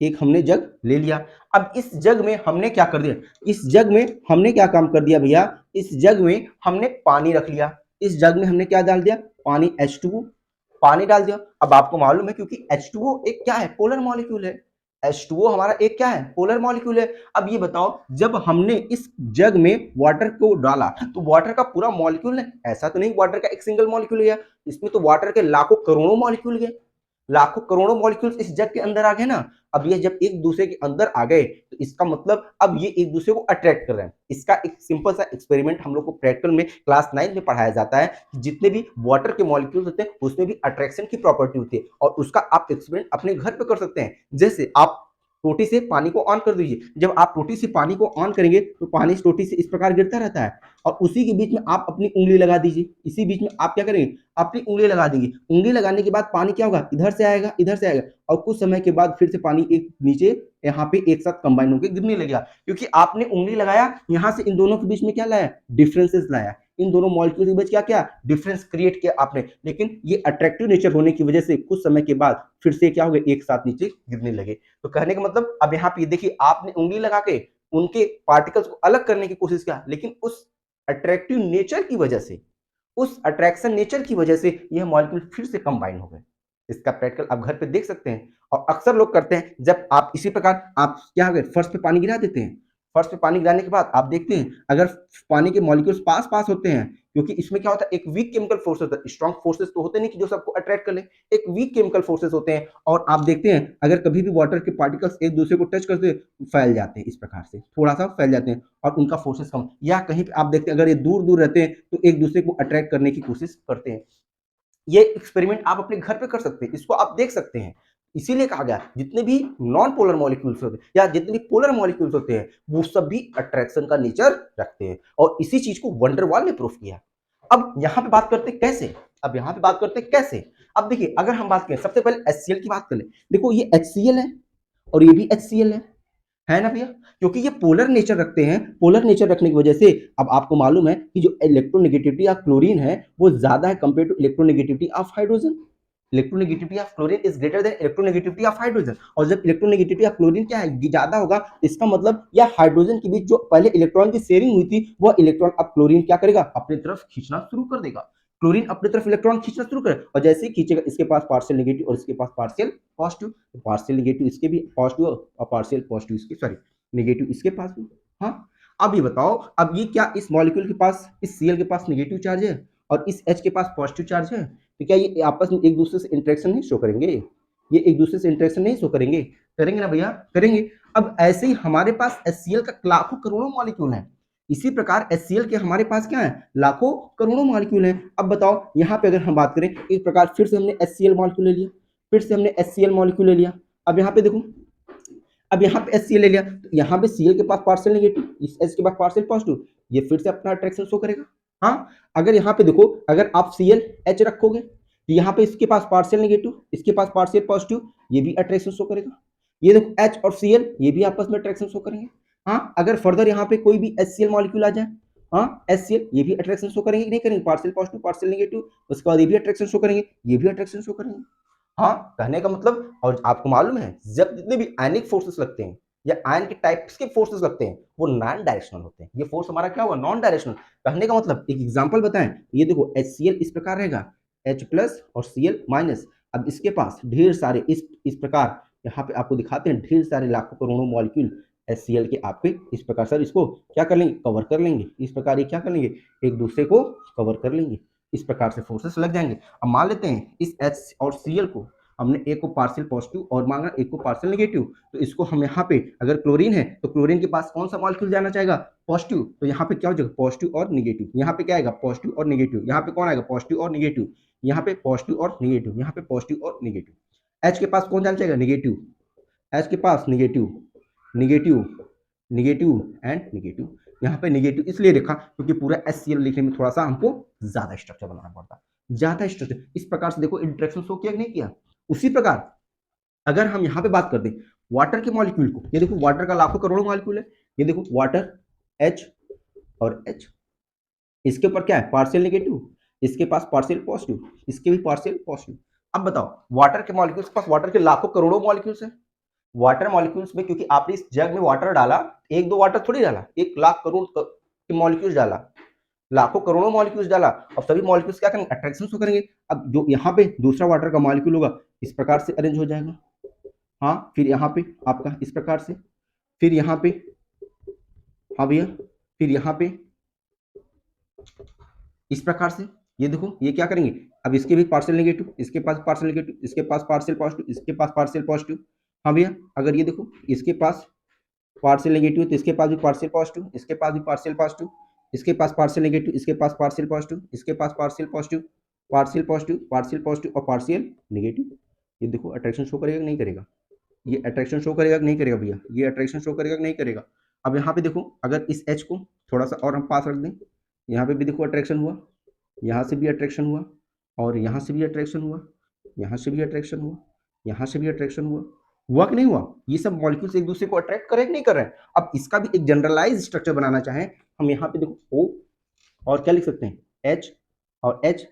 एक हमने जग ले लिया। अब इस जग में हमने क्या कर दिया? इस जग में हमने क्या काम कर दिया भैया? इस जग में हमने पानी रख लिया। इस जग में हमने क्या डाल दिया? पानी, H2O, पानी डाल दिया। अब आपको मालूम है क्योंकि H2O एक क्या है? पोलर मॉलिक्यूल है। H2O हमारा एक क्या है, पोलर मॉलिक्यूल है। अब ये बताओ, जब हमने इस जग में वाटर को डाला तो वाटर का पूरा मॉलिक्यूल है, ऐसा तो नहीं वाटर का एक सिंगल मॉलिक्यूल गया, इसमें तो वाटर के लाखों करोड़ों मॉलिक्यूल गए, लाखों करोड़ों मॉलिक्यूल्स इस जग के अंदर आ गए ना। अब ये जब एक दूसरे के अंदर आ गए तो इसका मतलब अब ये एक दूसरे को अट्रैक्ट कर रहे हैं। इसका एक सिंपल सा एक्सपेरिमेंट हम लोग को प्रैक्टिकल में क्लास 9 में पढ़ाया जाता है कि जितने भी वाटर के मॉलिक्यूल्स होते हैं उसमें भी अट्रैक्शन की प्रॉपर्टी होती है, और उसका आप एक्सपेरिमेंट अपने घर पे कर सकते हैं। जैसे आप टोटी से पानी को ऑन कर दीजिए, जब आप टोटी से पानी को ऑन करेंगे तो पानी इस टोटी से इस प्रकार गिरता रहता है, और उसी के बीच में आप अपनी उंगली लगा दीजिए, इसी बीच में आप क्या करेंगे, अपनी उंगली लगा देंगे। उंगली लगाने के बाद पानी क्या होगा, इधर से आएगा, इधर से आएगा, और कुछ समय के बाद फिर से पानी एक नीचे यहाँ पे एक साथ कंबाइन होकर गिरने लगेगा, क्योंकि आपने उंगली लगाया, यहाँ से इन दोनों के बीच में क्या लाया, डिफरेंसेस लाया, इन दोनों मॉलिक्यूल के बीच क्या क्या डिफरेंस क्रिएट किया आपने। लेकिन ये अट्रैक्टिव नेचर होने की वजह से कुछ समय के बाद फिर से क्या हो गया, एक साथ नीचे गिरने लगे। तो कहने का मतलब अब यहाँ पे देखिए, आपने उंगली लगा के उनके पार्टिकल्स को अलग करने की कोशिश किया, लेकिन उस अट्रैक्टिव नेचर की वजह से, उस अट्रैक्शन नेचर की वजह से यह मॉलिक्यूल फिर से कंबाइन हो गए। इसका प्रैक्टिकल आप घर पे देख सकते हैं, और अक्सर लोग करते हैं, जब आप इसी प्रकार आप क्या हो, फर्श पे पानी गिरा देते हैं, फर्श पे पानी गिराने के बाद आप देखते हैं अगर पानी के मॉलिक्यूल्स पास पास होते हैं, क्योंकि इसमें क्या होता है, एक वीक केमिकल फोर्स होता है, स्ट्रॉन्ग फोर्सेस तो होते नहीं कि जो सबको अट्रैक्ट कर ले, एक वीक केमिकल फोर्सेस होते हैं। और आप देखते हैं अगर कभी भी वाटर के पार्टिकल्स एक दूसरे को टच करते हैं फैल जाते हैं, इस प्रकार से थोड़ा सा फैल जाते हैं, और उनका फोर्सेस कम, या कहीं पे आप देखते हैं अगर ये दूर दूर रहते हैं तो एक दूसरे को अट्रैक्ट करने की कोशिश करते हैं। ये एक्सपेरिमेंट आप अपने घर पे कर सकते हैं, इसको आप देख सकते हैं। इसीलिए कहा गया जितने भी नॉन पोलर मॉलिक्यूल्स होते हैं या जितने भी पोलर मॉलिक्यूल्स होते हैं वो सब भी अट्रैक्शन का नेचर रखते हैं, और इसी चीज को वंडरवॉल ने प्रूफ किया। अब यहाँ पे बात करते हैं कैसे, अब यहाँ पे बात करते हैं कैसे। अब देखिए, अगर हम बात करें सबसे पहले HCl की बात कर ले, देखो ये HCl है और ये भी HCl है ना भैया, क्योंकि ये पोलर नेचर रखते हैं। पोलर नेचर रखने की वजह से अब आपको मालूम है कि जो इलेक्ट्रोनेगेटिविटी ऑफ क्लोरीन है वो ज्यादा है compare to electronegativity of hydrogen. Electronegativity of chlorine is greater than electronegativity of hydrogen, और जब इलेक्ट्रोनेगेटिविटी ऑफ क्लोरीन क्या है, ज्यादा होगा, इसका मतलब या हाइड्रोजन के बीच जो पहले इलेक्ट्रॉन की शेयरिंग हुई थी वह इलेक्ट्रॉन अब क्लोरीन क्या करेगा, अपनी तरफ खींचना शुरू कर देगा। क्लोरीन अपनी तरफ इलेक्ट्रॉन खींचना शुरू करे, और जैसे ही खींचेगा इसके पास पार्शियल नेगेटिव और इसके पास पार्शियल पॉजिटिव, पार्शियल नेगेटिव इसके भी पॉजिटिव और पार्शियल पॉजिटिव इसके, सॉरी नेगेटिव इसके पास भी। हाँ, अब ये बताओ, अब ये क्या इस मॉलिक्यूल के पास, इस Cl के पास नेगेटिव चार्ज है और इस H के पास पॉजिटिव चार्ज है, तो क्या ये आपस में एक दूसरे से इंटरेक्शन नहीं शो करेंगे, ये एक दूसरे से इंटरेक्शन नहीं शो करेंगे, करेंगे ना भैया, करेंगे। अब ऐसे ही हमारे पास HCl का लाखों करोड़ों मॉलिक्यूल है, इसी प्रकार HCl के हमारे पास क्या है, लाखों करोड़ों मॉलिक्यूल हैं। अब बताओ यहाँ पे अगर हम बात करें, एक प्रकार फिर से हमने HCl मॉलिक्यूल ले लिया, फिर से हमने HCl मॉलिक्यूल ले लिया। अब यहाँ पे देखो, अब यहाँ पे HCl ले लिया, तो यहाँ पे Cl के पास पार्शियल नेगेटिव, इस H के पास पार्शियल पॉजिटिव, ये फिर से अपना अट्रैक्शन शो करेगा। हाँ, अगर यहाँ पे देखो, अगर आप Cl H रखोगे तो यहाँ पे इसके पास पार्शियल नेगेटिव, इसके पास पार्शियल पॉजिटिव, ये भी अट्रैक्शन शो करेगा। ये देखो H और Cl ये भी आपस में अट्रैक्शन शो करेंगे। हाँ, अगर फर्दर यहाँ पे कोई भी HCl मॉलिक्यूल आ जाए, हाँ HCl ये भी अट्रैक्शन शो करेंगे, नहीं करेंगे, पार्शियल पॉजिटिव पार्शियल नेगेटिव, उसके बाद ये भी अट्रैक्शन शो करेंगे, ये भी अट्रैक्शन शो करेंगे। हाँ, कहने का मतलब, और आपको मालूम है जब जितने भी आयनिक फोर्सेस लगते हैं या आयन के टाइप्स के फोर्सेस लगते हैं वो नॉन डायरेक्शनल होते हैं, ये फोर्स हमारा क्या हुआ, नॉन डायरेक्शनल। कहने का मतलब एक एग्जांपल बताएं, ये देखो HCl इस प्रकार रहेगा, H प्लस और Cl माइनस। अब इसके पास ढेर सारे इस प्रकार यहाँ पे आपको दिखाते हैं ढेर सारे लाखों करोड़ों मॉलिक्यूल HCl के आपके इस प्रकार सर इसको क्या कर लेंगे, कवर कर लेंगे, इस प्रकार ये क्या कर लेंगे, एक दूसरे को कवर कर लेंगे, इस प्रकार से फोर्सेस लग जाएंगे। अब मान लेते हैं इस H और Cl को हमने एक को पार्शियल पॉजिटिव और मांगा, एक को पार्शियल नेगेटिव, तो इसको हम यहाँ पे अगर क्लोरीन है तो क्लोरीन के पास कौन सा मॉलिक्यूल जाना चाहेगा, पॉजिटिव, तो यहाँ पे क्या हो जाएगा, पॉजिटिव और नेगेटिव, यहाँ पे क्या आएगा, पॉजिटिव और नेगेटिव, यहाँ पे कौन आएगा, पॉजिटिव और नेगेटिव, यहाँ पे पॉजिटिव और नेगेटिव, यहाँ पे पॉजिटिव और नेगेटिव। H के पास कौन जाना चाहेगा, नेगेटिव, H के पास negative, negative, negative and negative. यहाँ पे नेगेटिव इसलिए लिखा क्योंकि पूरा HCl लिखने में थोड़ा सा हमको ज्यादा स्ट्रक्चर बनाना पड़ता, ज्यादा स्ट्रक्चर। इस प्रकार से देखो इंटरेक्शन शो किया कि नहीं किया। उसी प्रकार अगर हम यहाँ पे बात कर दें वाटर के मॉलिक्यूल को, ये देखो वाटर का लाखों करोड़ों मॉलिक्यूल है, ये देखो वाटर H और H, इसके ऊपर क्या है, पार्शियल नेगेटिव, इसके पास पार्शियल पॉजिटिव, इसके भी पार्शियल पॉजिटिव। अब बताओ वाटर के मॉलिक्यूल्स के पास वाटर के लाखों करोड़ों मॉलिक्यूल्स हैं। वाटर मॉलिक्यूल्स में क्योंकि आपने इस जग में वाटर डाला, एक दो वाटर थोड़ी डाला, 1 लाख करोड़ के मॉलिक्यूल्स डाला, लाखों करोड़ों मॉलिक्यूल्स डाला, और सभी मॉलिक्यूल्स क्या करेंगे, अट्रैक्शन शो करेंगे। अब जो यहाँ पे दूसरा वाटर का मॉलिक्यूल होगा इस प्रकार से अरेंज हो जाएगा, हाँ, फिर यहाँ पे आपका इस प्रकार से, फिर यहाँ पे, हाँ भैया, फिर यहाँ पे इस प्रकार से। ये देखो ये क्या करेंगे, अब इसके भी पार्शियल नेगेटिव, इसके पास पार्शियल नेगेटिव, इसके पास पार्शियल पॉजिटिव, इसके पास पार्शियल पॉजिटिव। हाँ भैया, अगर ये देखो इसके पास पार्शियल नेगेटिव तो इसके पास भी पार्शियल पॉजिटिव, इसके पास भी पार्शियल पॉजिटिव, इसके पास पार्शियल नेगेटिव, इसके पास पार्शियल पॉजिटिव, इसके पास partial positive, partial positive, partial positive और पार्शियल नेगेटिव। ये देखो अट्रैक्शन शो करेगा कि नहीं करेगा, ये अट्रैक्शन शो करेगा कि नहीं करेगा भैया, ये अट्रैक्शन शो करेगा कि नहीं करेगा। अब यहाँ पे देखो अगर इस एच को थोड़ा सा और हम पास रख दें, यहाँ पे भी देखो अट्रैक्शन हुआ, यहाँ से भी अट्रैक्शन हुआ, और यहाँ से भी अट्रैक्शन हुआ, यहाँ से भी अट्रैक्शन हुआ, यहाँ से भी अट्रैक्शन हुआ, हुआ कि नहीं हुआ। ये सब मॉलिक्यूल्स एक दूसरे को अट्रैक्ट कर रहे हैं कि नहीं कर रहे हैं। अब इसका भी एक जनरलाइज स्ट्रक्चर बनाना चाहें हम, यहाँ पे देखो ओ और क्या लिख सकते हैं, एच और H,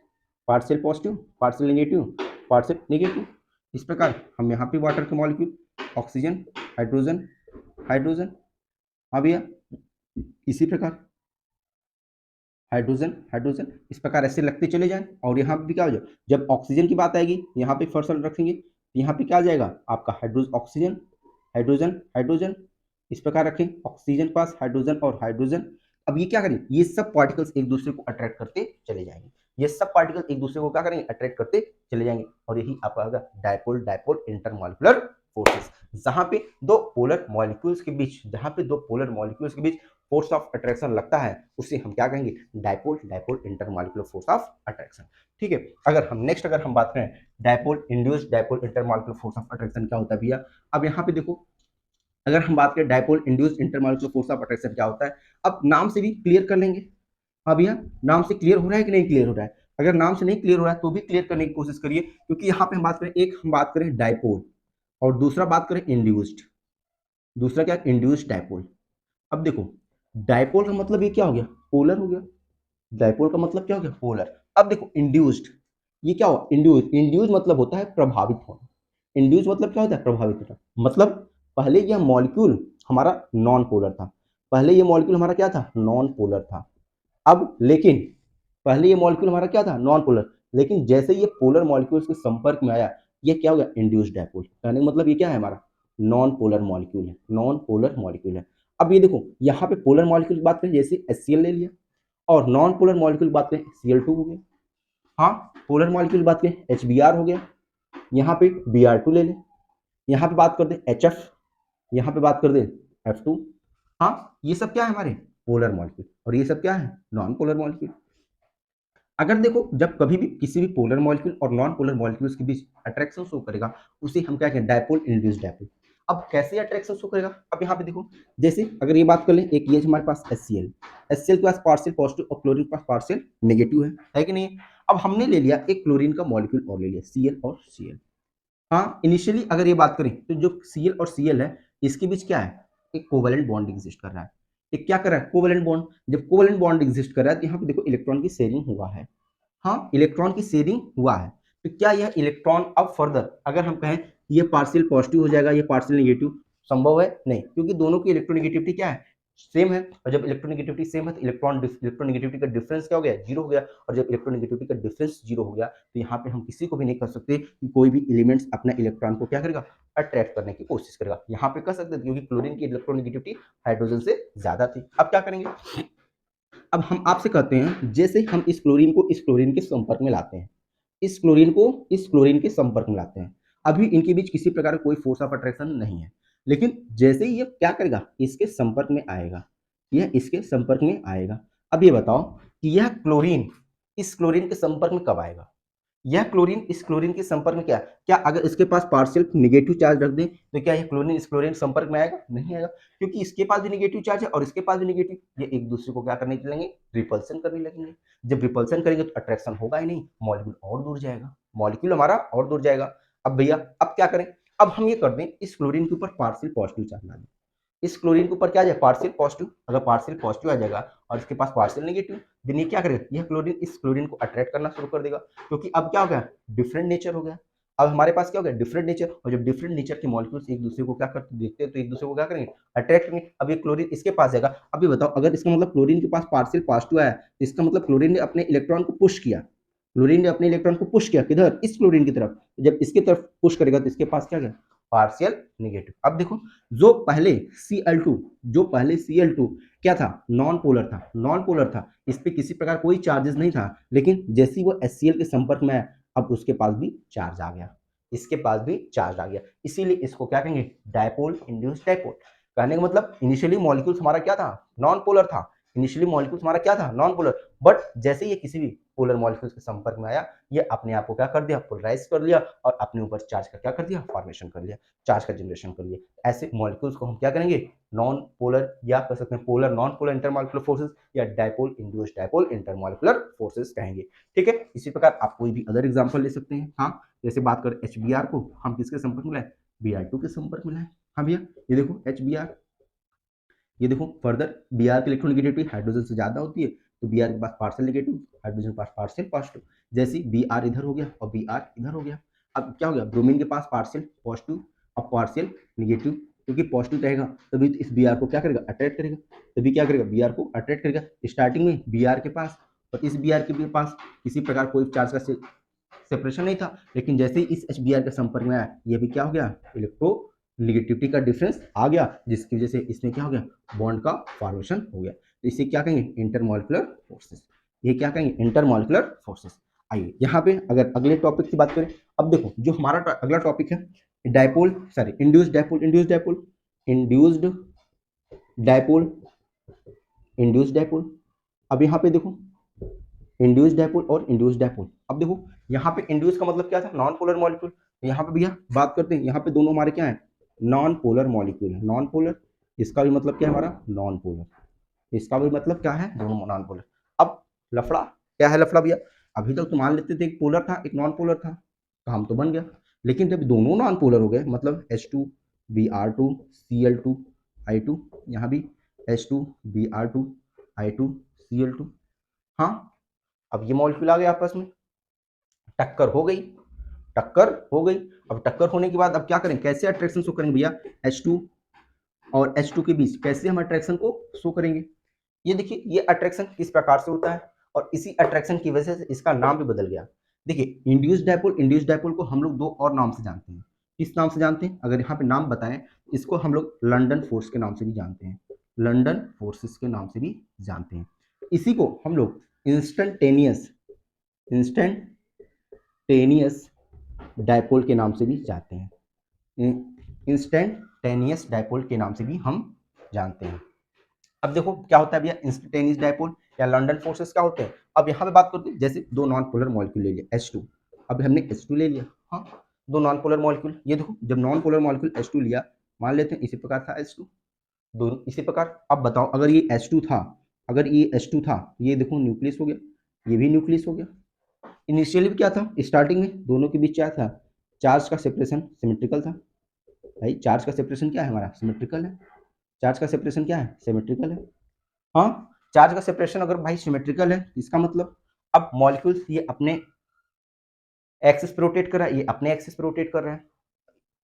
partial positive partial negative partial negative. इस प्रकार हम यहाँ पे वाटर के मॉलिक्यूल ऑक्सीजन हाइड्रोजन हाइड्रोजन, हाँ भैया, इसी प्रकार हाइड्रोजन हाइड्रोजन, इस प्रकार ऐसे लगते चले जाएं। और यहाँ पे भी क्या हो जाए, जब ऑक्सीजन की बात आएगी यहाँ पे फर्स्ट रखेंगे, यहाँ पे क्या आ जाएगा आपका हाइड्रोजन ऑक्सीजन हाइड्रोजन हाइड्रोजन, इस प्रकार रखें ऑक्सीजन पास हाइड्रोजन और हाइड्रोजन। अब ये क्या करें, ये सब पार्टिकल्स एक दूसरे को अट्रैक्ट करते चले जाएंगे, ये सब पार्टिकल्स एक दूसरे को क्या करेंगे, अट्रैक्ट करते चले जाएंगे। और यही आपका होगा डायपोल डायपोल इंटरमॉलिक्यूलर फोर्सेस। जहां पे दो पोलर मॉलिक्यूल्स के बीच, जहां पे दो पोलर मॉलिक्यूल्स के बीच फोर्स ऑफ अट्रैक्शन लगता है, उसे हम क्या कहेंगे, dipole dipole intermolecular force of attraction. ठीक है, अगर हम नेक्स्ट अगर हम बात करें dipole induced dipole intermolecular force of attraction क्या होता है भैया। अब यहाँ पे देखो अगर हम बात करें dipole induced intermolecular force of attraction क्या होता है, अब नाम से भी क्लियर कर लेंगे। हाँ भैया, नाम से क्लियर हो रहा है कि नहीं क्लियर हो रहा है। अगर नाम से नहीं क्लियर हो रहा है तो भी क्लियर करने की कोशिश करिए, क्योंकि यहाँ पे हम बात करें, एक हम बात करें डायपोल और दूसरा बात करें इंड्यूस्ड, दूसरा क्या इंड्यूस्ड डायपोल। अब देखो डायपोल का मतलब ये क्या हो गया, पोलर हो गया, डायपोल का मतलब क्या हो गया, पोलर। अब देखो इंड्यूस्ड, ये क्या हुआ, इंड्यूस, इंड्यूस मतलब होता है प्रभावित होना, इंड्यूस मतलब क्या होता है, प्रभावित होना। मतलब पहले यह मॉलिक्यूल हमारा नॉन पोलर था, पहले ये मॉलिक्यूल हमारा क्या था, नॉन पोलर था। अब लेकिन पहले ये मॉलिक्यूल हमारा क्या था, नॉन पोलर, लेकिन जैसे ये पोलर मॉलिक्यूल्स के संपर्क में आया, ये क्या हो गया, इंड्यूस्ड डायपोल। कहने का मतलब ये क्या है, हमारा नॉन पोलर मॉलिक्यूल है, नॉन पोलर मॉलिक्यूल है। अब ये देखो यहाँ पे पोलर मॉलिक्यूल की बात करें, जैसे HCl ले लिया, और नॉन पोलर मॉलिक्यूल की बात करें Cl2 हो गया। हाँ, पोलर मॉलिक्यूल की बात करें HBr हो गया, यहाँ पे Br2 ले लें, यहाँ पे बात कर दे HF, यहाँ पे बात कर दे F2। हाँ, ये सब क्या है, हमारे पोलर मॉलिक्यूल, और ये सब क्या है, नॉन पोलर मॉलिक्यूल। अगर देखो जब कभी भी किसी भी पोलर मॉलिक्यूल और नॉन पोलर मॉलिक्यूल्स के बीच अट्रैक्शन शो करेगा, उसे हम क्या कहें, डायपोल इंड्यूस्ड डायपोल। अब कैसे अट्रैक्शन शो करेगा, अब यहाँ पे देखो, जैसे अगर ये बात कर लें, एक ये हमारे पास HCl, HCl के पास पार्शियल पॉजिटिव और क्लोरीन के पास पार्शियल नेगेटिव है कि नहीं। अब हमने ले लिया एक क्लोरीन का मॉलिक्यूल और ले लिया Cl और Cl। हाँ, इनिशियली अगर ये बात करें तो जो Cl और Cl है, इसके बीच क्या है, एक कोवेलेंट बॉन्ड एग्जिस्ट कर रहा है। एक क्या कर रहा है, कोवेलेंट बॉन्ड। जब कोवेलेंट बॉन्ड एग्जिस्ट कर रहा है तो यहाँ पे देखो इलेक्ट्रॉन की शेयरिंग हुआ है। हाँ, इलेक्ट्रॉन की शेयरिंग हुआ है, तो क्या यह इलेक्ट्रॉन अब फर्दर अगर हम कहें ये पार्शियल पॉजिटिव हो जाएगा, ये पार्शियल नेगेटिव, संभव है नहीं, क्योंकि दोनों की इलेक्ट्रोनेगेटिविटी क्या है, सेम है। और जब इलेक्ट्रोनेगेटिविटी सेम है तो इलेक्ट्रोनेगेटिविटी का डिफरेंस क्या हो गया, जीरो हो गया। और जब इलेक्ट्रोनेगेटिविटी का डिफरेंस जीरो हो गया तो यहाँ पे हम किसी को भी नहीं कर सकते कि कोई भी एलिमेंट्स अपना इलेक्ट्रॉन को क्या करेगा, अट्रैक्ट करने की कोशिश करेगा। यहाँ पे कर सकते थे क्योंकि क्लोरीन की इलेक्ट्रोनेगेटिविटी हाइड्रोजन से ज्यादा थी। अब क्या करेंगे, अब हम आपसे कहते हैं, जैसे हम इस क्लोरीन को इस क्लोरीन के संपर्क में लाते हैं, इस क्लोरीन को इस क्लोरीन के संपर्क में लाते हैं, अभी इनके बीच किसी प्रकार का कोई फोर्स ऑफ अट्रैक्शन नहीं है, लेकिन जैसे ही ये क्या करेगा, इसके संपर्क में आएगा, यह इसके संपर्क में आएगा। अब ये बताओ कि यह क्लोरीन इस क्लोरीन के संपर्क में कब आएगा, यह क्लोरीन इस क्लोरीन के संपर्क में क्या अगर इसके पास पार्शियल नेगेटिव चार्ज रख दें तो क्या यह क्लोरीन इस क्लोरीन संपर्क में आएगा, नहीं आएगा, क्योंकि इसके पास भी नेगेटिव चार्ज है और इसके पास भी नेगेटिव, ये एक दूसरे को क्या करने लगेंगे, रिपल्सन करने लगेंगे। जब रिपल्सन करेंगे तो अट्रैक्शन होगा ही नहीं, मॉलिक्यूल और दूर जाएगा, मॉलिक्यूल हमारा और दूर जाएगा। अब भैया अब क्या करें, अब हम ये कर दें, इस क्लोरीन के ऊपर पार्शियल पॉजिटिव चार्ज ला दें, इस क्लोरीन के ऊपर क्या आ जाए, पार्शियल पॉजिटिव। अगर पार्शियल पॉजिटिव आ जाएगा और इसके पास पार्शियल नेगेटिव, देन ये क्या करेगा, यह क्लोरीन इस क्लोरीन को अट्रैक्ट करना शुरू कर देगा, क्योंकि अब क्या हो गया, डिफरेंट नेचर हो गया। अब हमारे पास क्या हो गया, डिफरेंट नेचर। और जब डिफरेंट नेचर के मॉलिक्यूल्स एक दूसरे को क्या करते देखते हैं तो एक दूसरे को क्या करेंगे, अट्रैक्ट करेंगे। अब ये क्लोरीन इसके पास जाएगा। अब ये बताओ, अगर इसका मतलब क्लोरीन के पास पार्शियल पॉजिटिव आया तो इसका मतलब क्लोरीन ने अपने इलेक्ट्रॉन को पुश किया, क्लोरीन ने अपने इलेक्ट्रॉन को पुश किया किधर, इस क्लोरीन की तरफ। जब इसकी तरफ पुश करेगा तो इसके पास क्या गया, पार्शियल नेगेटिव। अब देखो जो पहले Cl2 क्या था, नॉन पोलर था, इस पे किसी प्रकार कोई चार्जेस नहीं था, लेकिन जैसे ही वो HCl के संपर्क में आया, अब उसके पास भी चार्ज आ गया, इसीलिए इसको क्या कहेंगे, डायपोल इंड्यूस्ड डायपोल। कहने का मतलब इनिशियली मॉलिक्यूल्स हमारा क्या था, नॉन पोलर था, बट जैसे ये किसी भी पोलर मॉलिक्यूल्स के संपर्क में आया, ये अपने आप को क्या कर दिया, पोलराइज कर लिया और अपने ऊपर चार्ज का क्या कर दिया, फॉर्मेशन कर लिया, चार्ज का जनरेशन कर लिया। ऐसे मॉलिक्यूल्स को हम क्या करेंगे, नॉन पोलर या कह सकते हैं polar non polar intermolecular forces या dipole induced dipole intermolecular forces कहेंगे। ठीक है, इसी प्रकार आप कोई भी अदर एग्जांपल ले सकते हैं। हाँ, जैसे बात करें HBr को हम किसके संपर्क में लाए, Br2 के संपर्क में लाए। हाँ भैया, ये देखो HBr, ये देखो फर्दर Br की इलेक्ट्रोनेगेटिविटी हाइड्रोजन से ज्यादा होती है, तो Br के पास पार्शियल नेगेटिव, हाइड्रोजन के पास पार्शियल पॉजिटिव। जैसे Br इधर हो गया और Br इधर हो गया, अब क्या हो गया, ब्रोमीन के पास पार्शियल पॉजिटिव और पार्शियल नेगेटिव, क्योंकि पॉजिटिव रहेगा तभी इस Br को क्या करेगा, अट्रैक्ट करेगा, तभी क्या करेगा, Br को अट्रैक्ट करेगा। स्टार्टिंग में Br के पास और इस Br के पास किसी प्रकार कोई चार्ज का सेपरेशन नहीं था, लेकिन जैसे ही इस HBr के संपर्क में आया, ये भी क्या हो गया, इलेक्ट्रो नेगेटिविटी का डिफरेंस आ गया, जिसकी वजह से इसमें क्या हो गया, बॉन्ड का फॉर्मेशन हो गया। तो इसे क्या कहेंगे, इंटरमॉलिक्यूलर फोर्सेस। ये क्या कहेंगे, इंटरमॉलिक्यूलर फोर्सेस। आइए यहाँ पे अगर अगले टॉपिक की बात करें, अब देखो जो हमारा अगला टॉपिक है इंड्यूस्ड डायपोल। अब यहाँ पे देखो इंड्यूस्ड डायपोल और इंड्यूस्ड डायपोल। अब देखो यहाँ पे इंड्यूस का मतलब क्या था, नॉन पोलर मॉलिक्यूल। यहाँ पे भैया बात करते हैं, यहाँ पे दोनों हमारे क्या है, नॉन पोलर मॉलिक्यूल है, नॉन पोलर। इसका भी मतलब क्या है हमारा, नॉन पोलर। इसका भी मतलब क्या है, दोनों नॉन पोलर। अब लफड़ा क्या है, लफड़ा भैया, अभी तक तो मान लेते थे एक पोलर था एक नॉन पोलर था, काम तो बन गया, लेकिन जब दोनों नॉन पोलर हो गए, मतलब H2 Br2 Cl2 I2, यहाँ भी H2 Br2 I2 Cl2। हाँ, अब ये मॉलिक्यूल आ गए आपस में, टक्कर हो गई। अब टक्कर होने के बाद अब क्या करें, कैसे अट्रैक्शन शो करेंगे भैया, H2 और H2 के बीच कैसे हम अट्रैक्शन को शो करेंगे। ये देखिए, ये अट्रैक्शन किस प्रकार से होता है, और इसी अट्रैक्शन की वजह से इसका नाम भी बदल गया। देखिए इंड्यूस्ड डायपोल को हम लोग दो और नाम से जानते हैं। किस नाम से जानते हैं, अगर यहाँ पे नाम बताएं, इसको हम लोग लंदन फोर्स के नाम से भी जानते हैं, लंदन फोर्सेस के नाम से भी जानते हैं। इसी को हम लोग इंस्टेंटेनियस डायपोल के नाम से भी जानते हैं, इंस्टेंटेनियस डायपोल के नाम से भी हम जानते हैं। अब देखो क्या होता है भैया, इंस्टेंटेनियस डायपोल या लंदन फोर्सेस क्या होते हैं। अब यहाँ पे बात करते हैं, जैसे दो नॉन पोलर मॉलिक्यूल ले लिया H2, अब हमने H2 ले लिया। हाँ, दो नॉन पोलर मॉलिक्यूल, ये देखो जब नॉन पोलर मॉलिक्यूल H2 लिया, मान लेते हैं इसी प्रकार था H2, दोनों इसी प्रकार। अब बताओ अगर ये H2 था, ये देखो न्यूक्लियस हो गया, ये भी न्यूक्लियस हो गया। इनिशियली क्या था, स्टार्टिंग में दोनों के बीच क्या था, चार्ज का सेपरेशन सिमेट्रिकल था। भाई चार्ज का सेपरेशन क्या है हमारा, सिमेट्रिकल है। चार्ज का सेपरेशन क्या है, सिमेट्रिकल है। हाँ, चार्ज का सेपरेशन अगर भाई सिमेट्रिकल है, इसका मतलब अब मॉलिक्यूल्स ये अपने एक्सिस पे रोटेट कर रहा है, ये अपने एक्सिस पे रोटेट कर रहा है।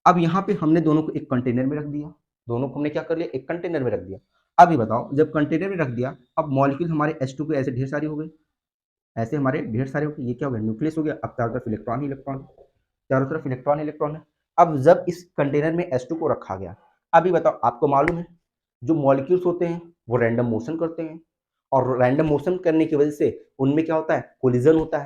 अब यहाँ पे हमने दोनों को एक कंटेनर में रख दिया, दोनों को हमने क्या कर लिया, एक कंटेनर में रख दिया। अब ये बताओ, जब कंटेनर में रख दिया, अब मॉलिक्यूल हमारे H2 के ऐसे ढेर सारे हो गए, ऐसे हमारे ढेर सारे हो गए। ये क्या हो गया, न्यूक्लियस हो गया। अब चारों तरफ इलेक्ट्रॉन ही इलेक्ट्रॉन। अब जब इस कंटेनर में H2 को रखा गया, अभी बताओ आपको मालूम है जो मॉलिक्यूल्स होते हैं वो रैंडम मोशन करते हैं, और रैंडम मोशन करने की वजह से उनमें क्या होता है, कोलिजन होता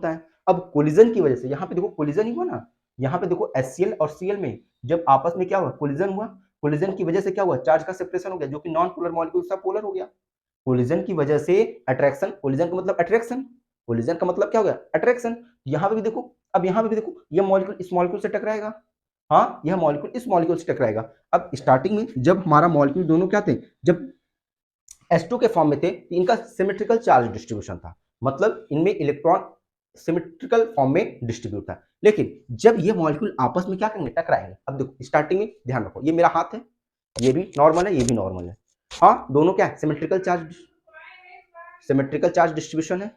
है। अब कोलिजन की वजह से यहाँ पे देखो कोलिजन ही हुआ ना, यहाँ पे देखो HCl और Cl में जब आपस में क्या हुआ, कोलिजन हुआ। कोलिजन की वजह से क्या हुआ, चार्ज का सेपरेशन हो गया, जो कि नॉन पोलर मॉलिक्यूल सब पोलर हो गया। कोलिजन की वजह से अट्रैक्शन, कोलिजन का मतलब क्या हो गया, अट्रैक्शन। यहाँ पे भी देखो, अब यहाँ पे भी देखो, ये मॉलिक्यूल इस मॉलिक्यूल से टकराएगा। हाँ, यह मॉलिक्यूल इस मॉलिक्यूल से टकराएगा। अब स्टार्टिंग में जब हमारा मॉलिक्यूल दोनों क्या थे, जब H2 के फॉर्म में थे, इनका सिमेट्रिकल चार्ज डिस्ट्रीब्यूशन था, मतलब इनमें इलेक्ट्रॉन सिमेट्रिकल फॉर्म में डिस्ट्रीब्यूट था। लेकिन जब ये मॉलिक्यूल आपस में क्या करेंगे, टकराएंगे। अब देखो स्टार्टिंग में ध्यान रखो, ये मेरा हाथ है, ये भी नॉर्मल है, ये भी नॉर्मल है। हाँ, दोनों क्या है, सिमेट्रिकल चार्ज डिस्ट्रीब्यूशन है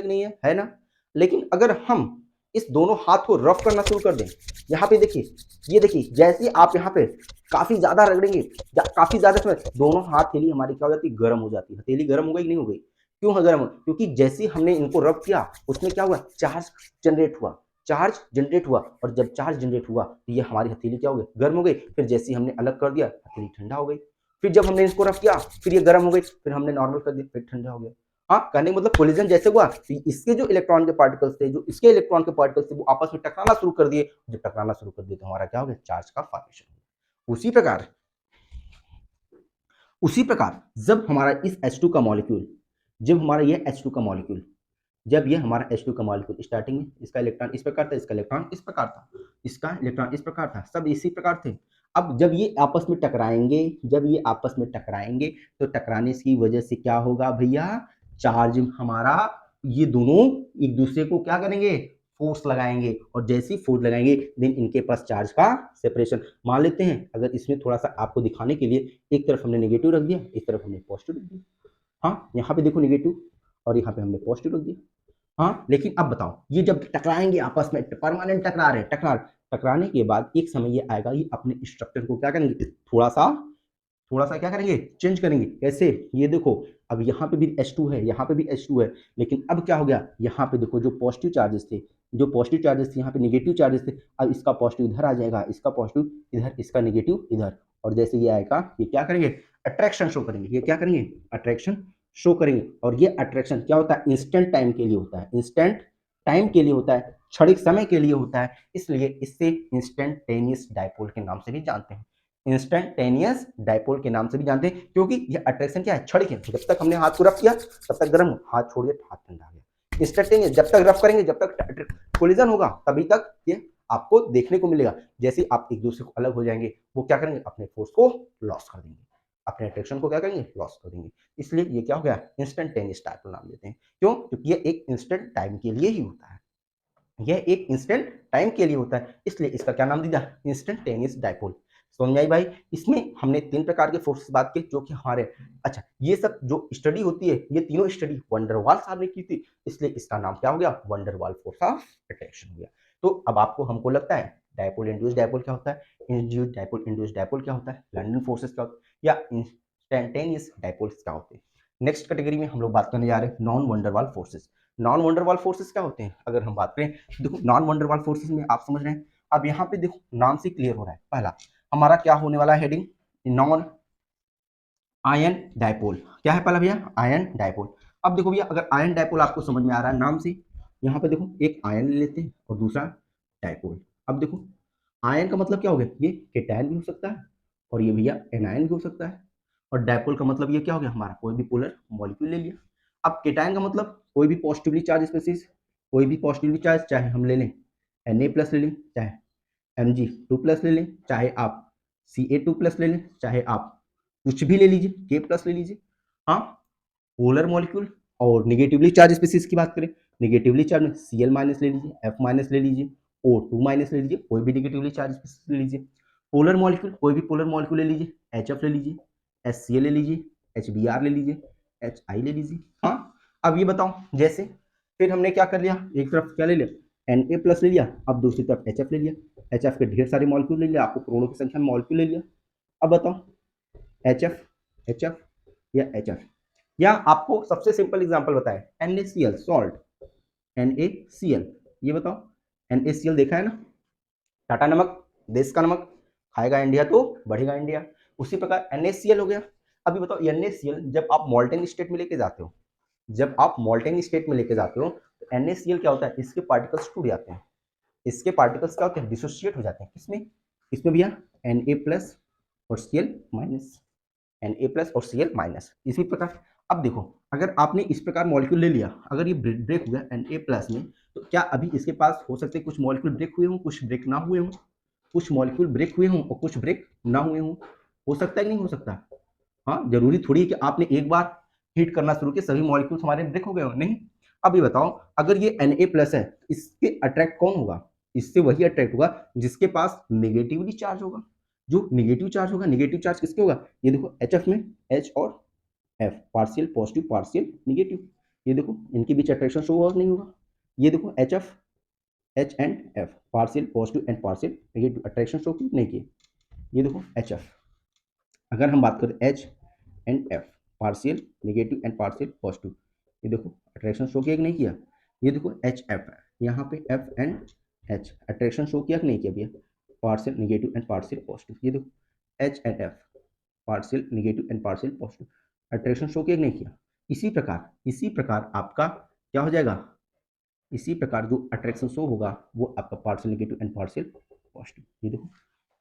कि नहीं है, है ना। लेकिन अगर हम इस दोनों हाथ को रफ करना शुरू कर दें, यहाँ पे देखिए, ये देखिए, जैसे आप यहाँ पे काफी ज्यादा रगड़ेंगे, काफी ज्यादा समय, दोनों हाथ हथेली हमारी क्या हो जाती है, गर्म हो जाती है। हथेली गर्म हो गई कि नहीं हो गई, क्यों है गर्म, क्योंकि जैसे हमने इनको रब किया, उसमें क्या हुआ, चार्ज जनरेट हुआ। चार्ज जनरेट हुआ, और जब चार्ज जनरेट हुआ तो ये हमारी हथेली क्या हो गई, गर्म हो गई। फिर जैसे ही हमने अलग कर दिया, हथेली ठंडा हो गई। फिर जब हमने इसको रफ किया, फिर ये गर्म हो गई, फिर हमने नॉर्मल कर दिया, फिर ठंडा हो गया। हाँ, कहने का मतलब कोलिजन जैसे हुआ, इसके जो इलेक्ट्रॉन के पार्टिकल्स थे, जो इसके इलेक्ट्रॉन के पार्टिकल्स थे, वो आपस में टकराना शुरू कर दिए। जब टकराना शुरू कर दिए तो हमारा क्या हो गया, चार्ज का फॉर्मेशन। उसी प्रकार जब हमारा इस H2 का मॉलिक्यूल, जब हमारा ये H2 का मॉलिक्यूल, जब ये हमारा H2 का मॉलिक्यूल स्टार्टिंग में इसका इलेक्ट्रॉन इस प्रकार था, इसका इलेक्ट्रॉन इस प्रकार था, इसका इलेक्ट्रॉन इस प्रकार था, सब इसी प्रकार थे। अब जब ये आपस में टकराएंगे, जब ये आपस में टकराएंगे तो टकराने की वजह से क्या होगा भैया, चार्ज हमारा, ये दोनों एक दूसरे को क्या करेंगे, फोर्स लगाएंगे, और जैसे ही फोर्स लगाएंगे देन इनके पास चार्ज का सेपरेशन। मान लेते हैं अगर इसमें थोड़ा सा आपको दिखाने के लिए एक तरफ हमने नेगेटिव रख दिया, एक तरफ हमने पॉजिटिव रख दिया। हाँ, यहाँ पे देखो नेगेटिव, और यहाँ पे हमने पॉजिटिव रख दिया। हाँ, लेकिन अब बताओ, ये जब टकराएंगे आपस में, परमानेंट टकरा रहे हैं, टकराने के बाद एक समय ये आएगा, ये अपने स्ट्रक्चर को क्या करेंगे, थोड़ा सा क्या करेंगे, चेंज करेंगे। कैसे, ये देखो, अब यहाँ पे भी H2 है, यहाँ पे भी H2 है, लेकिन अब क्या हो गया, यहाँ पे देखो जो पॉजिटिव चार्जेस थे, यहाँ पे निगेटिव चार्जेस थे, अब इसका पॉजिटिव इधर आ जाएगा, इसका पॉजिटिव इधर, इसका निगेटिव इधर, और जैसे ये आएगा, ये क्या करेंगे, अट्रैक्शन शो करेंगे। ये क्या करेंगे, अट्रैक्शन शो करेंगे। और ये अट्रैक्शन क्या होता है, इंस्टेंट टाइम के लिए होता है, इंस्टेंट टाइम के लिए होता है, क्षणिक समय के लिए होता है, इसलिए इससे इंस्टेंटेनियस डायपोल के नाम से भी जानते हैं, इंस्टेंटेनियस डायपोल के नाम से भी जानते हैं, क्योंकि ये अट्रैक्शन क्या है, क्षणिक है। जब तक हमने हाथ को रफ किया तब तक गर्म, हाथ छोड़ दिया हाथ ठंडा हो गया। इंस्टेंटेनियस, जब तक रफ करेंगे, जब तक कोलिजन होगा, तभी तक ये आपको देखने को मिलेगा। जैसे ही आप एक दूसरे को अलग हो जाएंगे, वो क्या करेंगे, अपने फोर्स को लॉस कर देंगे, अपने अट्रैक्शन को क्या करेंगे, लॉस कर देंगे। इसलिए ये क्या हो गया, इंस्टेंटेनियस डायपोल नाम देते हैं। क्यों, क्योंकि ये एक इंस्टेंट टाइम के लिए ही होता है, यह एक इंस्टेंट टाइम के लिए होता है, इसलिए इसका क्या नाम दिया, इंस्टेंटेनियस डायपोल। समझ में आई भाई। इसमें हमने 3 प्रकार के फोर्सेस बात की जो कि हमारे, अच्छा, ये सब जो स्टडी होती है, ये तीनों स्टडी वंडरवाल साहब ने की थी, इसलिए इसका नाम क्या हो गया, वंडरवाल फोर्स ऑफ अट्रैक्शन हो गया। तो अब आपको, हमको लगता है डायपोल इंड्यूस्ड डायपोल क्या होता है, इंड्यूस्ड डायपोल क्या होता है, लंडन फोर्सेस क्या होता है, या इंस्टेंटेनियस डायपोल्स क्या होते हैं। नेक्स्ट कैटेगरी में हम लोग बात करने जा रहे हैं non van der Waals forces. Non van der Waals forces क्या होते हैं, अगर हम बात करें, देखो नॉन वंडरवाल फोर्सेस में आप समझ रहे हैं, अब यहाँ पे देखो नाम से क्लियर हो रहा है, पहला हमारा क्या होने वाला है हेडिंग, नॉन आयन डायपोल। क्या है पहला भैया, आयन डायपोल। अब देखो भैया, अगर आयन डायपोल आपको समझ में आ रहा है नाम से, यहाँ पे देखो एक आयन ले लेते हैं और दूसरा डायपोल। अब देखो आयन का मतलब क्या हो गया, ये केटायन भी हो सकता है, और ये भैया एनायन भी हो सकता है, और डायपोल का मतलब ये क्या हो गया, हमारा कोई भी पोलर मॉलिक्यूल ले लिया। अब केटायन का मतलब कोई भी पॉजिटिवली चार्ज स्पीशीज, कोई भी पॉजिटिवली चार्ज, चाहे हम ले लें Na+ ले लें, चाहे Mg2+ ले लें, चाहे आप Ca2+ ले लें, चाहे आप कुछ भी ले लीजिए, K+ ले लीजिए। हाँ, पोलर मॉलिक्यूल। और निगेटिवली चार्ज स्पीशीज की बात करें, निगेटिवली चार्ज में Cl- ले लीजिए, F- ले लीजिए, O2- ले लीजिए, कोई भी निगेटिवली चार्ज स्पीशीज ले लीजिए। पोलर मॉलिक्यूल, कोई भी पोलर मॉलिक्यूल ले लीजिए, HF ले लीजिए, HCl ले लीजिए, HBr ले लीजिए, HI ले लीजिए। हाँ, अब ये बताओ, जैसे फिर हमने क्या कर लिया, एक तरफ क्या ले लिया, Na+ ले लिया, अब दूसरी तरफ HF ले लिया, HF के ढेर सारे मॉलिक्यूल ले लिया, आपको करोड़ों की संख्या में मॉलिक्यूल ले लिया। अब बताओ HF, HF या HF, या आपको सबसे सिंपल एग्जांपल बताए, NaCl सॉल्ट, NaCl, ये बताओ NaCl देखा है ना, टाटा नमक, देश का नमक, खाएगा इंडिया तो बढ़ेगा इंडिया, उसी प्रकार NaCl हो गया। अभी बताओ NaCl जब आप मोल्टेन स्टेट में लेके जाते हो, जब आप मोल्टेन स्टेट में लेके जाते हो तो NaCl क्या होता है, इसके पार्टिकल्स टूट जाते हैं, इसके पार्टिकल्स क्या होते हैं, डिसोसिएट हो जाते हैं। किसमें, किसमें भैया, Na+ और Cl-, Na+ और Cl-। इसी प्रकार अब देखो, अगर आपने इस प्रकार मॉलिक्यूल ले लिया, अगर ये ब्रेक हो गया Na+ में, तो क्या अभी इसके पास हो सकते हैं कुछ मॉलिक्यूल ब्रेक हुए हों, कुछ ब्रेक ना हुए हों, कुछ मॉलिक्यूल ब्रेक हुए हों और कुछ ब्रेक ना हुए हों, हो सकता है कि नहीं हो सकता। हाँ, जरूरी थोड़ी है कि आपने एक बार हीट करना शुरू किया सभी मॉलिक्यूल्स हमारे ब्रेक हो गए हो, नहीं। अब ये बताओ, अगर ये Na+ है, इसके अट्रैक्ट कौन होगा, इससे वही अट्रैक्ट होगा जिसके पास नेगेटिवली चार्ज होगा, जो नेगेटिव चार्ज होगा। नेगेटिव चार्ज किसके होगा, ये देखो HF में H और F, partial positive partial negative, ये देखो इनके बीच अट्रैक्शन शो होगा नहीं होगा। ये देखो HF, H and F, partial positive and partial negative, attraction show की नहीं किए। ये देखो HF, अगर हम बात करें H and F, partial negative and partial positive, ये देखो अट्रैक्शन शो किया कि नहीं किया। ये देखो HF है, यहाँ पे F and H attraction show किया कि नहीं किया भैया, partial negative and partial positive, ये देखो H and F, partial negative and partial positive, attraction show किया कि नहीं किया। इसी प्रकार आपका क्या हो जाएगा, इसी प्रकार जो अट्रैक्शन शो होगा वो आपका partial negative and partial positive, ये देखो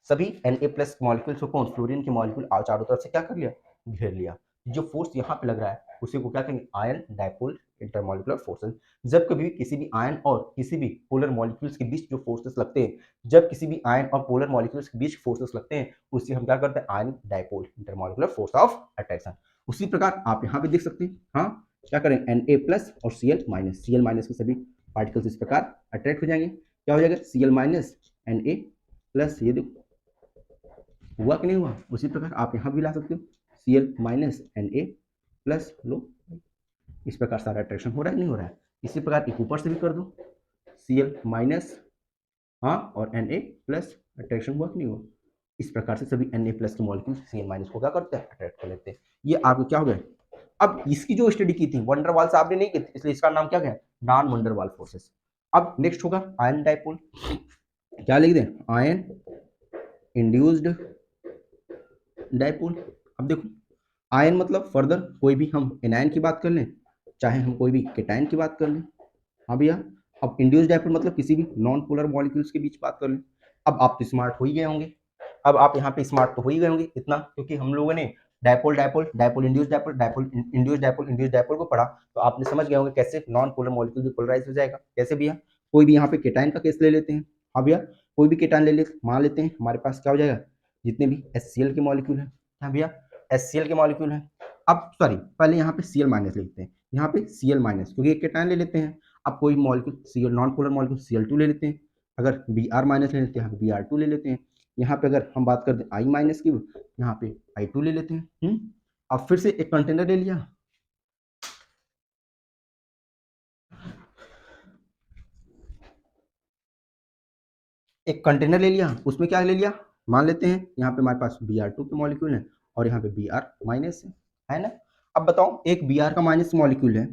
सभी Na प्लस मॉलिक्यूल्स को कौन फ्लोरीन के मॉलिक्यूल चारों तरफ से क्या कर लिया, घेर लिया। जो फोर्स यहाँ पे लग रहा है उसी को क्या कहेंगे, आयन डायपोल इंटरमॉलिक्यूलर फोर्सेस। जब कभी किसी भी आयन और किसी भी पोलर मॉलिक्यूल्स के बीच जो फोर्सेस लगते हैं, जब किसी भी आयन और पोलर मॉलिक्यूल्स के बीच फोर्सेस लगते हैं उसे हम क्या करते हैं, ion dipole intermolecular force of attraction. उसी प्रकार आप यहाँ पे देख सकते हैं, हाँ क्या करें, Na प्लस और Cl माइनस के सभी पार्टिकल्स इस प्रकार अट्रैक्ट हो जाएंगे, क्या हो जाएगा Cl माइनस Na प्लस, ये देखो हुआ कि नहीं हुआ। उसी प्रकार आप यहाँ भी ला सकते हो, Cl माइनस Na प्लस, लो इस प्रकार सारा अट्रैक्शन हो रहा है नहीं हो रहा है। इसी प्रकार एक ऊपर से भी कर दो, Cl माइनस, हाँ और Na प्लस, अट्रैक्शन हुआ कि नहीं हुआ। इस प्रकार से सभी Na प्लस के मॉलिक्यूल Cl माइनस को क्या करते हैं, अट्रैक्ट कर लेते हैं। ये आपको क्या हो गया। अब इसकी जो स्टडी की थी वंडरवाल से आपने नहीं की, इसलिए इसका नाम क्या है, नॉन वंडरवाल फोर्सेस। अब नेक्स्ट होगा आयन डायपोल, क्या लिख दें, आयन इंड्यूस्ड डायपोल। अब देखो आयन मतलब फर्दर कोई भी हम एनायन की बात कर लें, चाहे हम कोई भी केटायन की बात कर लें, हाँ भैया। अब इंड्यूस्ड डायपोल मतलब किसी भी नॉन पोलर मॉलिक्यूल्स के बीच बात कर लें। अब आप तो स्मार्ट हो ही गए होंगे, अब आप यहाँ पे स्मार्ट तो हो ही गए होंगे इतना, क्योंकि हम लोगों ने dipole dipole dipole induced dipole dipole induced dipole induced dipole को पढ़ा, तो आपने समझ गए होंगे कैसे नॉन पोलर मॉलिक्यूल भी पोलराइज हो जाएगा। कैसे भैया, कोई भी यहाँ पे केटायन का केस ले लेते हैं, हाँ भैया कोई भी केटायन ले ले मान लेते हैं, हमारे पास क्या हो जाएगा, जितने भी HCl के मॉलिक्यूल है, हाँ भैया HCl के मॉलिक्यूल है। अब सॉरी पहले यहाँ पे Cl माइनस लिखते हैं, यहाँ पे Cl माइनस क्योंकि एक केटायन ले लेते हैं। अब कोई molecule Cl non polar molecule Cl2 ले लेते हैं, अगर Br माइनस ले लेते हैं, यहाँ पे Br2 ले लेते हैं। यहाँ पे अगर हम बात करते हैं I माइनस की, यहाँ पे I2 ले लेते हैं। अब फिर से एक कंटेनर ले लिया, एक कंटेनर ले लिया, उसमें क्या ले लिया, मान लेते हैं यहाँ पे हमारे पास Br2 के मॉलिक्यूल है और यहाँ पे Br माइनस है ना। अब बताओ एक Br का माइनस मॉलिक्यूल है,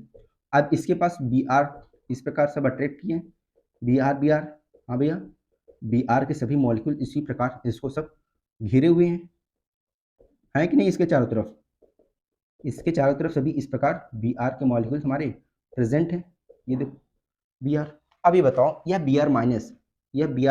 अब इसके पास Br इस प्रकार सब अट्रैक्ट किए, Br, हाँ भैया Br के सभी मॉलिक्यूल इसी प्रकार इसको सब घिरे हुए हैं कि नहीं, इसके चारों तरफ, इसके चारों तरफ सभी इस प्रकार Br के मॉलिक्यूल्स हमारे प्रेजेंट हैं, ये देखो Br। अब ये बताओ यह Br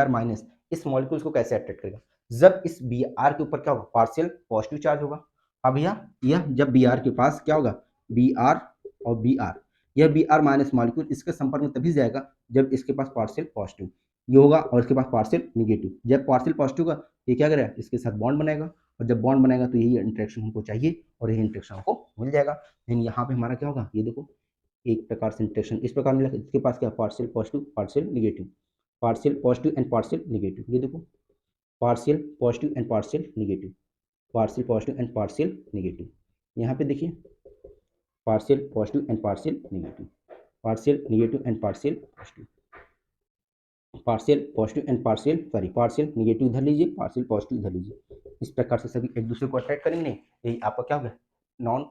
माइनस इस मॉलिक्यूल्स को कैसे अट्रैक्ट करेगा, जब इस Br के ऊपर क्या होगा, पार्शियल पॉजिटिव चार्ज होगा। अब भैया यह जब Br के पास क्या होगा, Br और Br, यह Br माइनस मॉलिक्यूल इसके संपर्क में तभी जाएगा जब इसके पास पार्शियल पॉजिटिव ये होगा और इसके पास पार्शियल निगेटिव। जब पार्शियल पॉजिटिव का ये क्या करेगा, इसके साथ बॉन्ड बनाएगा और जब बॉन्ड बनाएगा तो यही इंटरेक्शन हमको चाहिए और यही इंटरेक्शन हमको मिल जाएगा। लेकिन यहाँ पे हमारा क्या होगा, ये देखो एक प्रकार से इंटरेक्शन इस प्रकार मिला, इसके पास क्या partial positive partial negative, partial positive and partial negative, ये देखो partial positive and partial negative, partial positive and partial negative. यहाँ पे देखिए partial positive and partial negative, partial negative and partial positive, partial positive and partial sorry partial negative इधर लीजिए, partial positive इधर लीजिए। इस प्रकार से सभी एक दूसरे को अट्रैक्ट करेंगे, यही आपका क्या होगा, नॉन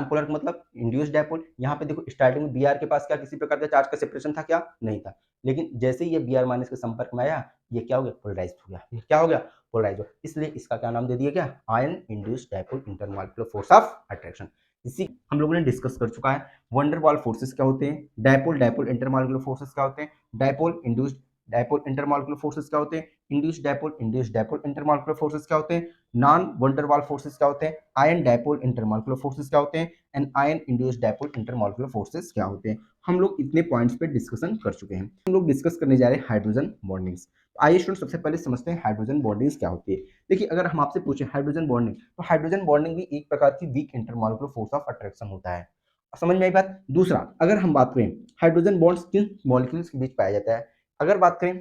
पोलर मतलब इंड्यूस्ड डायपोल। यहाँ पे देखो स्टार्टिंग में Br के पास क्या किसी प्रकार का चार्ज का सेपरेशन था क्या, नहीं था, लेकिन जैसे ही ये Br माइनस के संपर्क में आया ये क्या हो गया, पोलराइज हो गया, ये क्या हो गया, पोलराइज हो, इसलिए इसका क्या नाम दे दिया क्या, ion induced dipole intermolecular force of attraction. इसी हम लोगों ने डिस्कस कर चुका है। वंडरवॉल फोर्सेस क्या होते हैं, डायपोल डायपोल इंटरमॉलिक्यूलर फोर्सेस क्या होते हैं, dipole induced dipole intermolecular forces क्या होते हैं, इंड्यूस्ड डायपोल इंटरमॉलिक्यूलर फोर्सेस क्या होते हैं, नॉन वंडरवाल फोर्सेस क्या होते हैं, आयन डायपोल इंटरमॉलिक्यूलर फोर्सेस क्या होते हैं and ion induced dipole intermolecular forces क्या होते हैं। हम लोग इतने पॉइंट्स पे डिस्कशन कर चुके हैं। हम लोग डिस्कस करने जा रहे हैं हाइड्रोजन बॉन्डिंग्स। आइए स्टूडेंट सबसे पहले समझते हैं हाइड्रोजन बॉन्डिंग्स क्या होती है। देखिए अगर हम आपसे पूछें हाइड्रोजन बॉन्डिंग, तो हाइड्रोजन बॉन्डिंग भी एक प्रकार की weak intermolecular force of attraction होता है। समझ में आई बात। दूसरा अगर हम बात करें हाइड्रोजन बॉन्ड्स किन मॉलिक्यूल्स के बीच पाया जाता है, अगर बात करें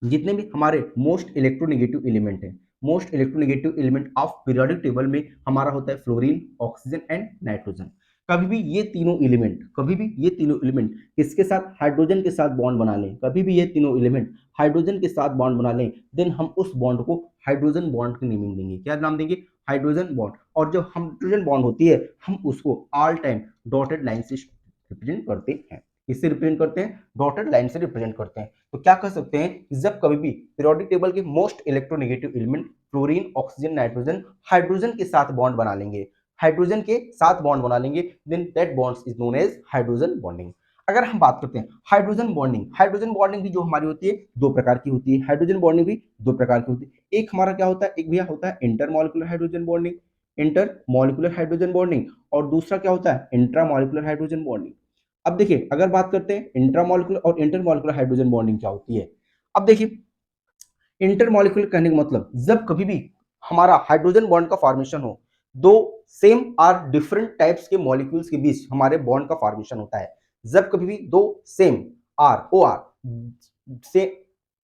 जितने भी हमारे मोस्ट इलेक्ट्रोनेगेटिव एलिमेंट हैं, most electronegative element of periodic table में हमारा होता है फ्लोरीन, ऑक्सीजन एंड नाइट्रोजन। कभी भी ये तीनों एलिमेंट किसके साथ, हाइड्रोजन के साथ बॉन्ड बना लें, कभी भी ये तीनों एलिमेंट हाइड्रोजन के साथ बॉन्ड बना लें, देन हम उस बॉन्ड को हाइड्रोजन बॉन्ड की नेमिंग देंगे। क्या नाम देंगे, हाइड्रोजन बॉन्ड। और जो हाइड्रोजन बॉन्ड होती है हम उसको ऑल टाइम डॉटेड लाइन से रिप्रेजेंट करते हैं। किससे रिप्रेजेंट करते हैं, डॉटेड लाइन से रिप्रेजेंट करते हैं। तो क्या कह सकते हैं कि जब कभी भी पीरियोडिक टेबल के most electronegative element fluorine, oxygen, nitrogen hydrogen के साथ बॉन्ड बना लेंगे, हाइड्रोजन के साथ बॉन्ड बना लेंगे, then that bonds is known as hydrogen bonding. अगर हम बात करते हैं हाइड्रोजन बॉन्डिंग भी जो हमारी होती है दो प्रकार की होती है, हाइड्रोजन बॉन्डिंग भी दो प्रकार की होती है। एक हमारा क्या होता है, एक भैया होता है intermolecular hydrogen bonding, intermolecular hydrogen bonding, और दूसरा क्या होता है, इंट्रामॉलिक्यूलर हाइड्रोजन बॉन्डिंग। अब देखिए अगर बात करते हैं इंट्रामॉलिक्यूलर और इंटरमॉलिक्यूलर हाइड्रोजन बॉन्डिंग क्या होती है। अब देखिए इंटरमॉलिक्यूलर कहने का मतलब जब कभी भी हमारा हाइड्रोजन बॉन्ड का फॉर्मेशन हो, दो सेम आर डिफरेंट टाइप्स के मॉलिक्यूल्स के बीच हमारे बॉन्ड का फॉर्मेशन होता है। जब कभी भी दो सेम आर ओ आर से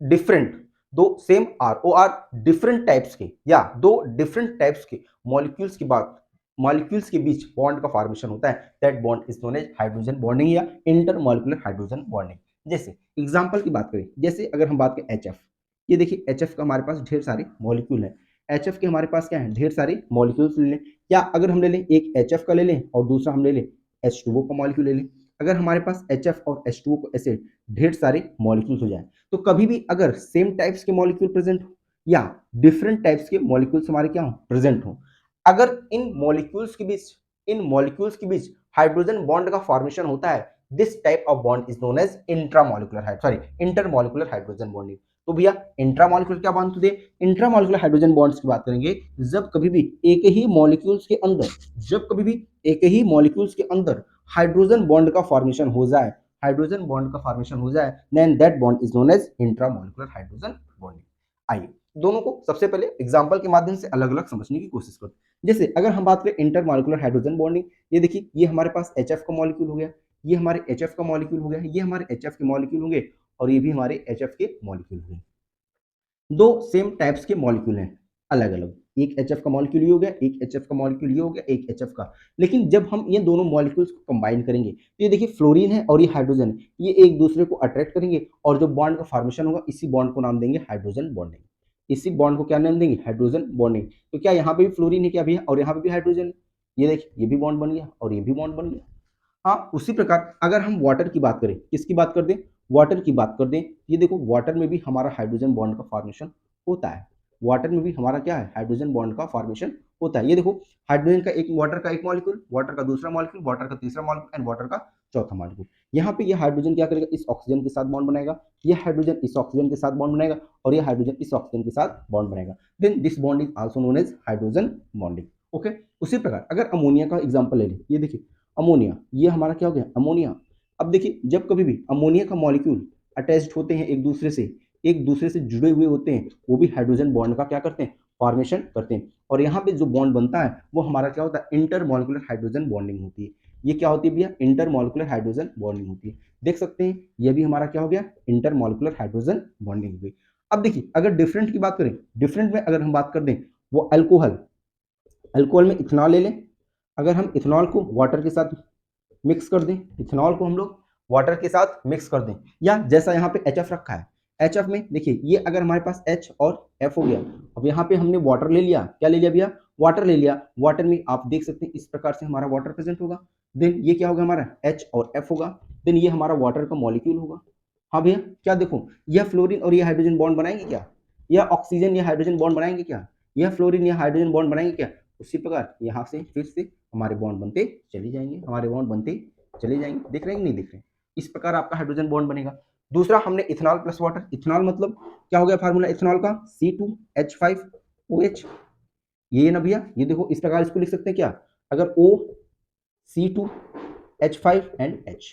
डिफरेंट, दो same R O R different types के या दो डिफरेंट टाइप्स के मॉलिक्यूल्स की बात मॉलिक्यूल्स के बीच बॉन्ड का फॉर्मेशन होता है, that bond is known as hydrogen bonding या इंटरमॉलिक्यूलर हाइड्रोजन बॉन्डिंग। जैसे एग्जांपल की बात करें, जैसे अगर हम बात करें एचएफ, ये देखिए एचएफ का हमारे पास ढेर सारे मॉलिक्यूल हैं, एचएफ के हमारे पास क्या है, ढेर सारे मॉलिक्यूल्स ले लें, या अगर हम ले लें एक एचएफ का ले लें और दूसरा हम ले लें H2O का मॉलिक्यूल ले लें। अगर हमारे पास एचएफ और H2O को ऐसे ढेर सारे मॉलिक्यूल्स हो जाए, तो कभी भी अगर सेम टाइप्स के मॉलिक्यूल प्रेजेंट हो या डिफरेंट टाइप्स के मॉलिक्यूल्स हमारे क्या हो, प्रेजेंट हो, अगर इन मॉलिक्यूल्स के बीच हाइड्रोजन बॉन्ड का फॉर्मेशन होता है, this type of bond is known as intermolecular hydrogen bonding. तो भैया इंट्रामॉलिक्यूलर क्या बात होती है, इंट्रामॉलिक्यूलर हाइड्रोजन बॉन्ड्स की बात करेंगे जब कभी भी एक ही मॉलिक्यूल्स के अंदर जब कभी भी एक ही मॉलिक्यूल्स के अंदर हाइड्रोजन बॉन्ड का फॉर्मेशन हो जाए, हाइड्रोजन बॉन्ड का फॉर्मेशन हो जाए, then that bond is known as intramolecular hydrogen bonding. आइए दोनों को सबसे पहले एग्जांपल के माध्यम से अलग अलग समझने की कोशिश करते हैं। जैसे अगर हम बात करें इंटरमॉलिक्यूलर हाइड्रोजन बॉन्डिंग, ये देखिए ये हमारे पास एचएफ का मॉलिक्यूल हो गया, ये हमारे एचएफ का मॉलिक्यूल हो गया, ये हमारे एचएफ के मॉलिक्यूल होंगे, और ये भी हमारे एचएफ के मॉलिक्यूल होंगे। दो सेम टाइप्स के मॉलिक्यूल हैं अलग अलग, एक एचएफ का मॉलिक्यूल ये हो गया, एक एचएफ का मॉलिक्यूल ये हो गया, एक एचएफ का। लेकिन जब हम ये दोनों मॉलिक्यूल्स को कंबाइन करेंगे तो ये देखिए फ्लोरीन है और ये हाइड्रोजन है, ये एक दूसरे को अट्रैक्ट करेंगे और जो बॉन्ड का फॉर्मेशन होगा इसी बॉन्ड को नाम देंगे हाइड्रोजन बॉन्डिंग। इसी बॉन्ड को क्या नाम देंगे, हाइड्रोजन बॉन्डिंग। तो क्या यहाँ पे भी फ्लोरीन है क्या भैया, और यहाँ पे भी हाइड्रोजन है, ये देखिए ये भी बॉन्ड बन गया और ये भी बॉन्ड बन गया। हाँ उसी प्रकार अगर हम वाटर की बात करें, किसकी बात कर दें, वाटर की बात कर दें, ये देखो वाटर में भी हमारा हाइड्रोजन बॉन्ड का फॉर्मेशन होता है, वाटर में भी हमारा क्या है, हाइड्रोजन बॉन्ड का फॉर्मेशन होता है। ये देखो हाइड्रोजन का एक, वाटर का एक मॉलिक्यूल, वाटर का दूसरा मॉलिक्यूल, वाटर का तीसरा मॉलिक्यूल एंड वाटर का चौथा मॉलिक्यूल। यहाँ पे ये हाइड्रोजन क्या करेगा, इस ऑक्सीजन के साथ बॉन्ड बनाएगा, ये हाइड्रोजन इस ऑक्सीजन के साथ बॉन्ड बनाएगा, और ये हाइड्रोजन इस ऑक्सीजन के साथ बॉन्ड बनाएगा, then this bond is also known as hydrogen bonding. Okay, उसी प्रकार अगर अमोनिया का एग्जाम्पल ले लें, ये देखिए अमोनिया, ये हमारा क्या हो गया, अमोनिया। अब देखिए जब कभी भी अमोनिया का मॉलिक्यूल अटैच्ड होते हैं एक दूसरे से जुड़े हुए होते हैं, वो भी हाइड्रोजन बॉन्ड का क्या करते हैं, फॉर्मेशन करते हैं। और यहाँ पे जो बॉन्ड बनता है वो हमारा क्या होता है, इंटरमॉलिक्यूलर हाइड्रोजन बॉन्डिंग होती है। ये क्या होती है भैया, इंटरमॉलिक्यूलर हाइड्रोजन बॉन्डिंग होती है। देख सकते हैं ये भी हमारा क्या हो गया, इंटरमॉलिक्यूलर हाइड्रोजन बॉन्डिंग हो गई। अब देखिए अगर डिफरेंट की बात करें, डिफरेंट में अगर हम बात कर दें, वो अल्कोहल, अल्कोहल में इथेनॉल ले लें, अगर हम इथेनॉल को वाटर के साथ मिक्स कर दें, इथेनॉल को हम लोग वाटर के साथ मिक्स कर दें, या जैसा यहाँ पे एच एफ रखा है, एच एफ में देखिए ये अगर हमारे पास एच और एफ हो गया, अब यहाँ पे हमने वाटर ले लिया, क्या ले लिया भैया, वाटर ले लिया, वाटर में आप देख सकते हैं इस प्रकार से हमारा वाटर प्रेजेंट होगा, देन ये क्या होगा, हमारा एच और एफ होगा, देन ये हमारा वाटर का मॉलिक्यूल होगा। हाँ भैया क्या देखो, यह फ्लोरीन और ये हाइड्रोजन बॉन्ड बनाएंगे क्या, यह ऑक्सीजन या हाइड्रोजन बॉन्ड बनाएंगे क्या, यह फ्लोरीन या हाइड्रोजन बॉन्ड बनाएंगे क्या। उसी प्रकार यहाँ से फिर से हमारे बॉन्ड बनते चले जाएंगे, हमारे बॉन्ड बनते चले जाएंगे, दिख रहे हैं कि नहीं दिख रहे। इस प्रकार आपका हाइड्रोजन बॉन्ड बनेगा। दूसरा हमने इथेनॉल प्लस वाटर, इथेनॉल मतलब क्या हो गया फार्मूला इथेनॉल का, C2H5OH, ये ना भैया, ये देखो इस प्रकार इसको लिख सकते हैं क्या, अगर O C2H5 एंड H,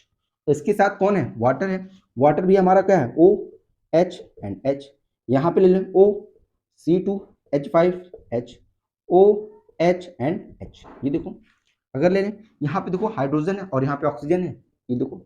तो इसके साथ कौन है, वाटर है, वाटर भी हमारा क्या है, OH एंड H, यहाँ पे ले लें O C2H5H OH and H, ये देखो अगर ले लें, यहाँ पे देखो हाइड्रोजन है और यहाँ पे ऑक्सीजन है, ये देखो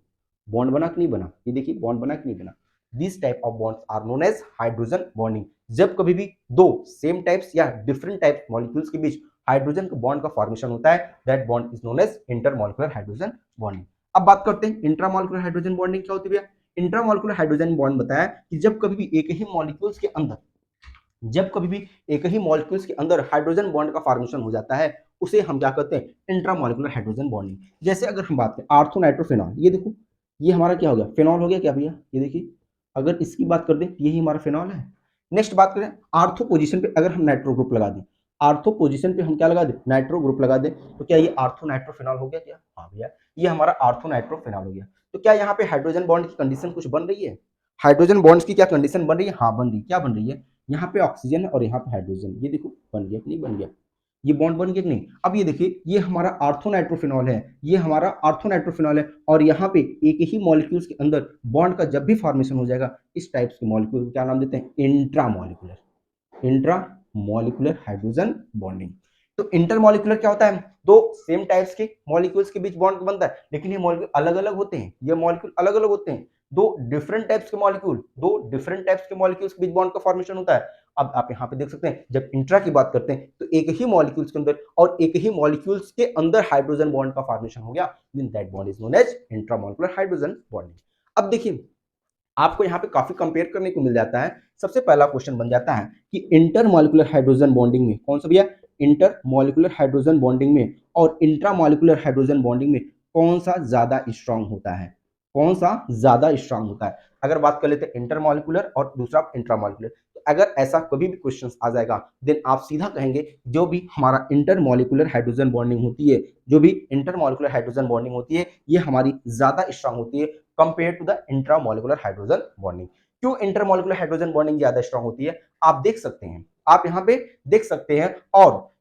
बॉन्ड बना कि नहीं बना, ये देखिए बॉन्ड बना कि नहीं बना। This type of bonds are known as hydrogen bonding. जब कभी भी दो सेम टाइप्स या डिफरेंट टाइप मॉलिक्यूल्स के बीच हाइड्रोजन का बॉन्ड का फॉर्मेशन होता है, that bond is known as intermolecular hydrogen bonding. अब बात करते हैं इंट्रामॉलिक्यूलर हाइड्रोजन बॉन्डिंग क्या होती है। इंट्रामॉलिक्यूलर हाइड्रोजन बॉन्ड बताया कि जब कभी भी एक ही मॉलिक्यूल्स के अंदर हाइड्रोजन बॉन्ड का फॉर्मेशन हो जाता है, उसे हम क्या कहते हैं, इंट्रामॉलिक्यूलर हाइड्रोजन बॉन्डिंग। जैसे अगर हम बात करें आर्थो नाइट्रोफेनॉल, ये देखो ये हमारा क्या हो गया, फेनॉल हो गया क्या भैया, ये देखिए अगर इसकी बात कर दें यही हमारा फेनॉल है। नेक्स्ट बात करें आर्थो पोजीशन पे अगर हम नाइट्रो ग्रुप लगा दें, आर्थो पोजीशन पे हम क्या लगा दें, नाइट्रो ग्रुप लगा दें, तो क्या ये आर्थो नाइट्रो फेनॉल हो गया क्या, हाँ भैया ये हमारा आर्थो नाइट्रो फेनॉल हो गया। तो क्या यहाँ पे हाइड्रोजन बॉन्ड की कंडीशन कुछ बन रही है, हाइड्रोजन बॉन्ड्स की क्या कंडीशन बन रही है, हाँ बन रही है, क्या बन रही है, यहाँ पे ऑक्सीजन और यहाँ पे हाइड्रोजन, ये देखो बन गया कि नहीं बन गया, ये बॉन्ड बन गया कि नहीं। अब ये देखिए ये हमारा आर्थोनाइट्रोफिनॉल है, ये हमारा आर्थोनाइट्रोफिनॉल है, और यहाँ पे एक ही मॉलिक्यूल्स के अंदर बॉन्ड का जब भी फॉर्मेशन हो जाएगा इस टाइप्स के मॉलिक्यूल को क्या नाम देते हैं, इंट्रामॉलिक्यूलर हाइड्रोजन बॉन्डिंग। तो इंटरमॉलिक्यूलर क्या होता है, दो सेम टाइप्स के मॉलिक्यूल्स के बीच बॉन्ड बनता है, लेकिन ये मॉलिक्यूल अलग अलग होते हैं, ये मॉलिक्यूल अलग अलग होते हैं, दो डिफरेंट टाइप्स के मॉलिक्यूल्स के बीच बॉन्ड का फॉर्मेशन होता है। अब आप यहाँ पे देख सकते हैं जब इंट्रा की बात करते हैं तो एक ही मॉलिक्यूल्स के अंदर और एक ही मॉलिक्यूल्स के अंदर हाइड्रोजन बॉन्ड का फॉर्मेशन हो गया, then that bond is known as intramolecular hydrogen bonding. अब देखिए आपको यहाँ पे काफी कंपेयर करने को मिल जाता है। सबसे पहला क्वेश्चन बन जाता है कि इंटरमॉलिक्यूलर हाइड्रोजन बॉन्डिंग में कौन सा भैया, इंटरमॉलिक्यूलर हाइड्रोजन बॉन्डिंग में और इंट्रामॉलिक्यूलर हाइड्रोजन बॉन्डिंग में कौन सा ज्यादा स्ट्रांग होता है, कौन सा ज्यादा स्ट्रांग होता है। अगर बात कर लेते हैं इंटरमॉलिक्यूलर और दूसरा इंट्रामॉलिक्यूलर, तो अगर ऐसा कभी भी क्वेश्चन आ जाएगा देन आप सीधा कहेंगे जो भी हमारा इंटरमॉलिक्यूलर हाइड्रोजन बॉन्डिंग होती है, जो भी इंटरमॉलिक्यूलर हाइड्रोजन बॉन्डिंग होती है ये हमारी ज्यादा स्ट्रांग होती है compare to the intramolecular hydrogen bonding. क्यों इंटरमॉलिक्यूलर हाइड्रोजन बॉन्डिंग ज्यादा स्ट्रांग होती है, आप देख सकते हैं, आप यहाँ पे देख सकते हैं, और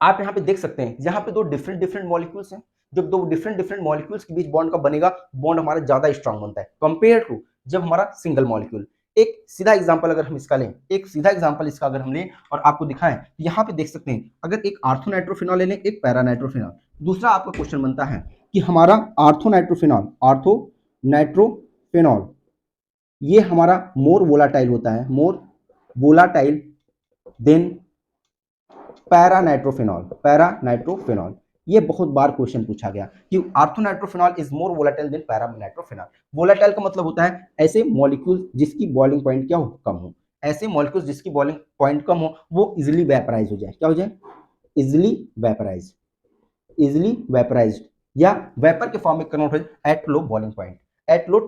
आप यहाँ पे देख सकते हैं यहाँ पे दो डिफरेंट डिफरेंट मॉलिक्यूल्स हैं, जब दो डिफरेंट डिफरेंट मॉलिक्यूल्स के बीच बॉन्ड का बनेगा बॉन्ड हमारा ज्यादा स्ट्रांग बनता है कंपेयर टू जब हमारा सिंगल मॉलिक्यूल। एक सीधा एग्जांपल अगर हम इसका लें, एक सीधा एग्जांपल इसका अगर हम लें और आपको दिखाएं, यहाँ पे देख सकते हैं अगर एक आर्थोनाइट्रोफिनॉल ले लें एक पैरानाइट्रोफिनॉल, दूसरा आपका क्वेश्चन बनता है कि हमारा आर्थोनाइट्रोफिनॉल ये हमारा मोर वोलाटाइल होता है, मोर वोलाटाइल देन पैरानाइट्रोफिनॉल, ये बहुत बार क्वेश्चन पूछा गया कि orthonitrophenol is more volatile than paranitrophenol. Volatile का मतलब होता है ऐसे मॉलिक्यूल जिसकी बॉइलिंग पॉइंट क्या हो, कम हो, ऐसे मॉलिक्यूल जिसकी बॉइलिंग पॉइंट कम हो वो इजिली वेपराइज हो जाए, क्या हो जाए, इजिली वेपराइज, इजिली वेपराइज्ड या वेपर के फॉर्म में कन्वर्ट हो जाए at low boiling point, at low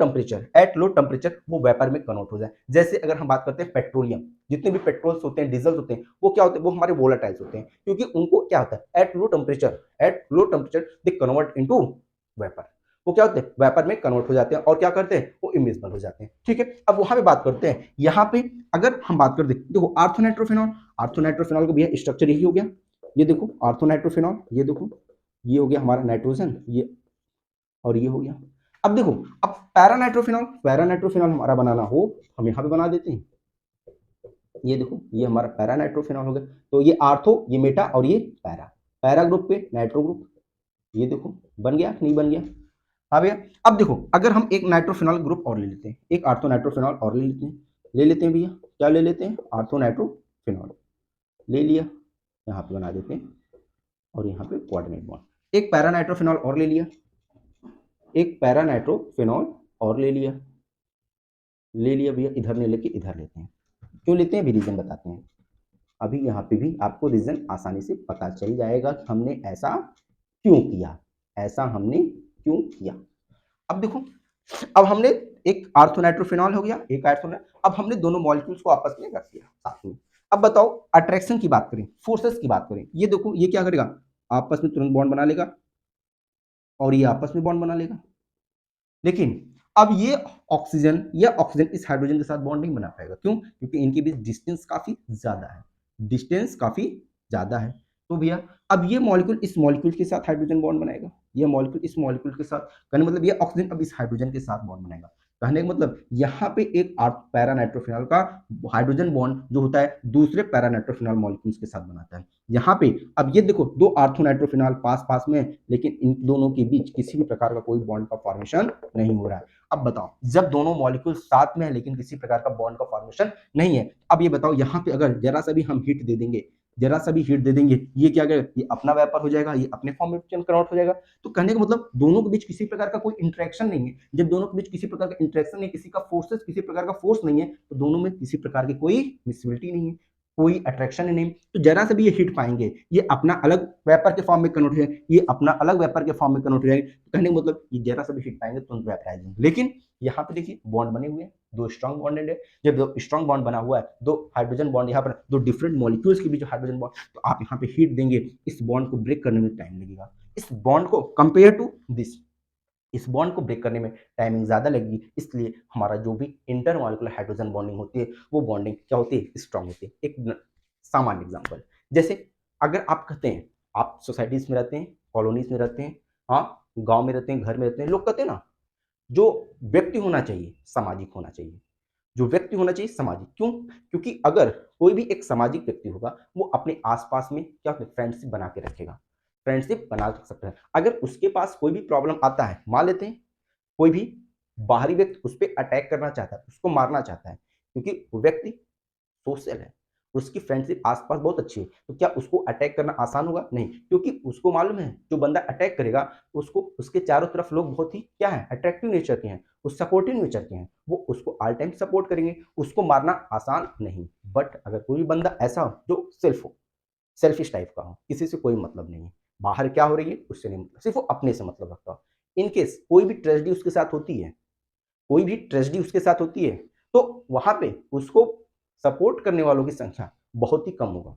temperature वो वेपर में कन्वर्ट हो जाए। जैसे अगर हम बात करते हैं पेट्रोलियम, जितने भी पेट्रोल्स होते हैं डीजल होते हैं वो क्या होते हैं, वो हमारे वोलाटाइल्स होते हैं क्योंकि उनको क्या होता है at low temperature they convert into vapour, वो क्या होते हैं वेपर में कन्वर्ट हो जाते हैं और क्या करते हैं वो इमिसिबल हो जाते हैं। ठीक है, अब वहां पे बात करते हैं, यहाँ पे अगर हम बात करते हैं देखो आर्थोनाइट्रोफिनॉल का भी स्ट्रक्चर यही हो गया, ये देखो आर्थोनाइट्रोफिनॉल, ये देखो ये हो गया हमारा नाइट्रोजन, ये और ये हो गया। अब देखो अब पैरानाइट्रोफिनॉल हमारा बनाना हो हम यहाँ पे बना देते हैं, ये देखो ये हमारा पैरानाइट्रोफिनॉल हो गया, तो ये आर्थो ये मेटा और ये पैरा, पैरा ग्रुप पे नाइट्रो ग्रुप, ये देखो बन गया नहीं बन गया। हाँ भैया, अब देखो अगर हम एक नाइट्रोफिनॉल ग्रुप और ले लेते हैं, एक आर्थो नाइट्रोफिनॉल और ले लेते हैं भैया, क्या ले लेते हैं आर्थो नाइट्रोफिनॉल ले लिया, यहाँ पे बना देते हैं और यहाँ पे कोऑर्डिनेट बॉन्ड, एक पैरानाइट्रोफिनॉल और ले लिया, एक पैरानाइट्रोफिनॉल और ले लिया भैया, इधर नहीं लेके इधर लेते हैं, क्यों लेते हैं भी रीजन बताते हैं, अभी यहाँ पे भी आपको रीजन आसानी से पता चल जाएगा कि हमने ऐसा क्यों किया, ऐसा हमने क्यों किया। अब देखो अब हमने एक आर्थोनाइट्रोफिनॉल हो गया एक अब हमने दोनों मॉलिक्यूल्स को आपस में रख दिया साथ में। अब बताओ अट्रैक्शन की बात करें, फोर्सेस की बात करें, ये देखो ये क्या करेगा आपस में तुरंत बॉन्ड बना लेगा और ये आपस में बॉन्ड बना लेगा, लेकिन अब ये ऑक्सीजन इस हाइड्रोजन के साथ बॉन्ड नहीं बना पाएगा, क्यों, क्योंकि इनके बीच डिस्टेंस काफी ज्यादा है, डिस्टेंस काफी ज्यादा है। तो भैया अब ये मॉलिक्यूल इस मॉलिक्यूल के साथ हाइड्रोजन बॉन्ड बनाएगा, ये मॉलिक्यूल इस मॉलिक्यूल के साथ, कहने मतलब ये ऑक्सीजन अब इस हाइड्रोजन के साथ बॉन्ड बनाएगा, कहने का मतलब यहाँ पे एक पैरानाइट्रोफिनॉल का हाइड्रोजन बॉन्ड जो होता है दूसरे पैरानाइट्रोफिनॉल मॉलिक्यूल्स के साथ बनाता है। यहाँ पे अब ये देखो दो आर्थोनाइट्रोफिनॉल पास पास में, लेकिन इन दोनों के बीच किसी भी प्रकार का कोई बॉन्ड का फॉर्मेशन नहीं हो रहा है। अब बताओ जब दोनों मॉलिक्यूल साथ में है लेकिन किसी प्रकार का बॉन्ड का फॉर्मेशन नहीं है, अब ये बताओ यहाँ पे अगर जरा सा भी हम हीट दे देंगे, जरा सा भी हीट दे देंगे, ये क्या करेगा, ये अपना वेपर हो जाएगा, ये अपने फॉर्म में कन्वर्ट हो जाएगा। तो कहने का मतलब दोनों के बीच किसी प्रकार का कोई इंटरेक्शन नहीं है, जब दोनों के बीच किसी प्रकार का इंटरेक्शन नहीं, किसी का फोर्सेस किसी प्रकार का फोर्स नहीं है, तो दोनों में किसी प्रकार की कोई मिसिबिलिटी नहीं है। कोई अट्रैक्शन ही नहीं, तो जरा से भी ये हीट पाएंगे, ये अपना अलग वेपर के फॉर्म में कन्वर्ट हो जाएंगे, ये अपना अलग वेपर के फॉर्म में कन्वर्ट हो जाएंगे। तो कहने का मतलब ये जरा सा भी हीट पाएंगे तुरंत वेपराइज होंगे। लेकिन यहाँ पे देखिए बॉन्ड बने हुए हैं, दो स्ट्रॉन्ग बॉन्डेड है। जब दो स्ट्रॉन्ग बॉन्ड बना हुआ है, दो हाइड्रोजन बॉन्ड यहाँ पर, दो डिफरेंट मॉलिक्यूल्स के बीच हाइड्रोजन बॉन्ड, तो आप यहाँ पे हीट देंगे, इस बॉन्ड को ब्रेक करने में टाइम लगेगा। इस बॉन्ड को कंपेयर टू दिस, इस बॉन्ड को ब्रेक करने में टाइमिंग ज़्यादा लगेगी, इसलिए हमारा जो भी इंटरमॉलिक्यूलर हाइड्रोजन बॉन्डिंग होती है वो बॉन्डिंग क्या होती है, स्ट्रांग होती है। एक सामान्य एग्जांपल, जैसे अगर आप कहते हैं, आप सोसाइटीज में रहते हैं, कॉलोनीज में रहते हैं, हाँ गांव में रहते हैं, घर में रहते हैं, लोग कहते हैं ना जो व्यक्ति होना चाहिए सामाजिक होना चाहिए, जो व्यक्ति होना चाहिए सामाजिक, क्यों? क्योंकि अगर कोई भी एक सामाजिक व्यक्ति होगा वो अपने आसपास में क्या फ्रेंडशिप बना के रखेगा, फ्रेंडशिप बना सकता है। अगर उसके पास कोई भी प्रॉब्लम आता है, मान लेते हैं कोई भी बाहरी व्यक्ति उस पर अटैक करना चाहता है, उसको मारना चाहता है, क्योंकि वो व्यक्ति सोशल है, उसकी फ्रेंडशिप आसपास बहुत अच्छी है, तो क्या उसको अटैक करना आसान होगा? नहीं, क्योंकि उसको मालूम है जो बंदा अटैक करेगा उसको, उसके चारों तरफ लोग बहुत ही क्या है, अट्रैक्टिव नेचर के हैं, उस सपोर्टिव नेचर के हैं, वो उसको ऑल टाइम सपोर्ट करेंगे, उसको मारना आसान नहीं। बट अगर कोई बंदा ऐसा हो जो सेल्फ हो, सेल्फिश टाइप का हो, किसी से कोई मतलब नहीं है, बाहर क्या हो रही है उससे नहीं मतलब, सिर्फ वो अपने से मतलब रखता हो, इनकेस कोई भी ट्रेजेडी उसके साथ होती है, कोई भी ट्रेजेडी उसके साथ होती है, तो वहां पे उसको सपोर्ट करने वालों की संख्या बहुत ही कम होगा,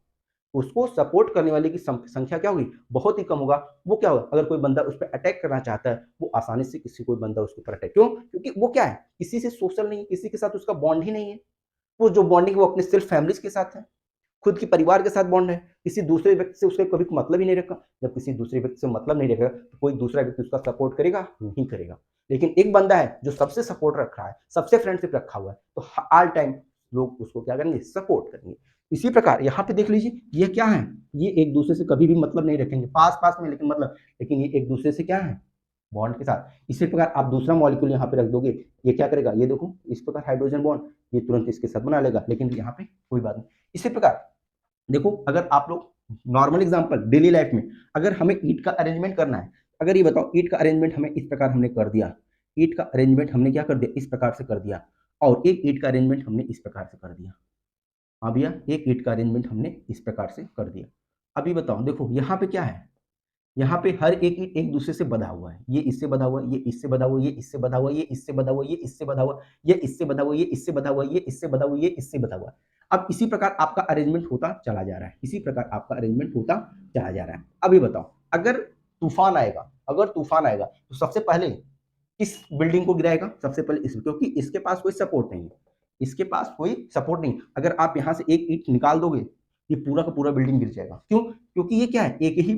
उसको सपोर्ट करने वाले की संख्या क्या होगी, बहुत ही कम होगा। वो क्या होगा, अगर कोई बंदा उस पर अटैक करना चाहता है, वो आसानी से किसी कोई बंदा उसके ऊपर अटैक, क्यों? क्योंकि वो क्या है, किसी से सोशल नहीं है, किसी के साथ उसका बॉन्ड ही नहीं है, वो जो बॉन्डिंग वो अपने सिर्फ फैमिलीज के साथ है, खुद के परिवार के साथ बॉन्ड है, किसी दूसरे व्यक्ति से उसका कभी मतलब ही नहीं रखा। जब किसी दूसरे व्यक्ति से मतलब नहीं रखेगा तो कोई दूसरा व्यक्ति उसका सपोर्ट करेगा नहीं करेगा। लेकिन एक बंदा है जो सबसे सपोर्ट रख रहा है, सबसे फ्रेंडशिप रखा हुआ है, तो ऑल टाइम लोग उसको क्या करेंगे, सपोर्ट करेंगे। इसी प्रकार यहाँ पे देख लीजिए, ये क्या है, ये एक दूसरे से कभी भी मतलब नहीं रखेंगे, पास पास में लेकिन मतलब, लेकिन ये एक दूसरे से क्या है, बॉन्ड के साथ। इसी प्रकार आप दूसरा मॉलिक्यूल यहाँ पे रख दोगे, ये क्या करेगा, ये देखो इस प्रकार हाइड्रोजन बॉन्ड, ये तुरंत इसके साथ बना लेगा, लेकिन यहाँ पे कोई बात नहीं। इसी प्रकार देखो, अगर आप लोग नॉर्मल एग्जांपल डेली लाइफ में, अगर हमें ईंट का अरेंजमेंट करना है, अगर ये बताओ ईंट का अरेंजमेंट हमें इस प्रकार हमने कर दिया, ईंट का अरेंजमेंट हमने क्या कर दिया, इस प्रकार से कर दिया, और एक ईंट का अरेंजमेंट हमने इस प्रकार से कर दिया। हाँ भैया, एक ईंट का अरेंजमेंट हमने इस प्रकार से कर दिया। अभी बताओ, देखो यहाँ पे क्या है, यहाँ पे हर एक ईंट एक दूसरे से बंधा हुआ है, ये इससे बंधा हुआ है, ये इससे बंधा हुआ है, ये इससे बंधा हुआ है, ये इससे बंधा हुआ है, ये इससे बंधा हुआ है, ये इससे बंधा हुआ है, ये इससे बंधा हुआ है, ये इससे बंधा हुआ है, ये इससे बंधा हुआ है। अब इसी प्रकार आपका अरेंजमेंट होता चला जा रहा है, इसी प्रकार आपका अरेंजमेंट होता चला जा रहा है। अभी बताओ, अगर तूफान आएगा, अगर तूफान आएगा तो सबसे पहले किस बिल्डिंग को गिराएगा, सबसे पहले इस, क्योंकि इसके पास कोई सपोर्ट नहीं है, इसके पास कोई सपोर्ट नहीं। अगर आप यहाँ से एक ईंट निकाल दोगे, ये पूरा का पूरा बिल्डिंग गिर जाएगा। क्यों? क्योंकि ये क्या है, एक ही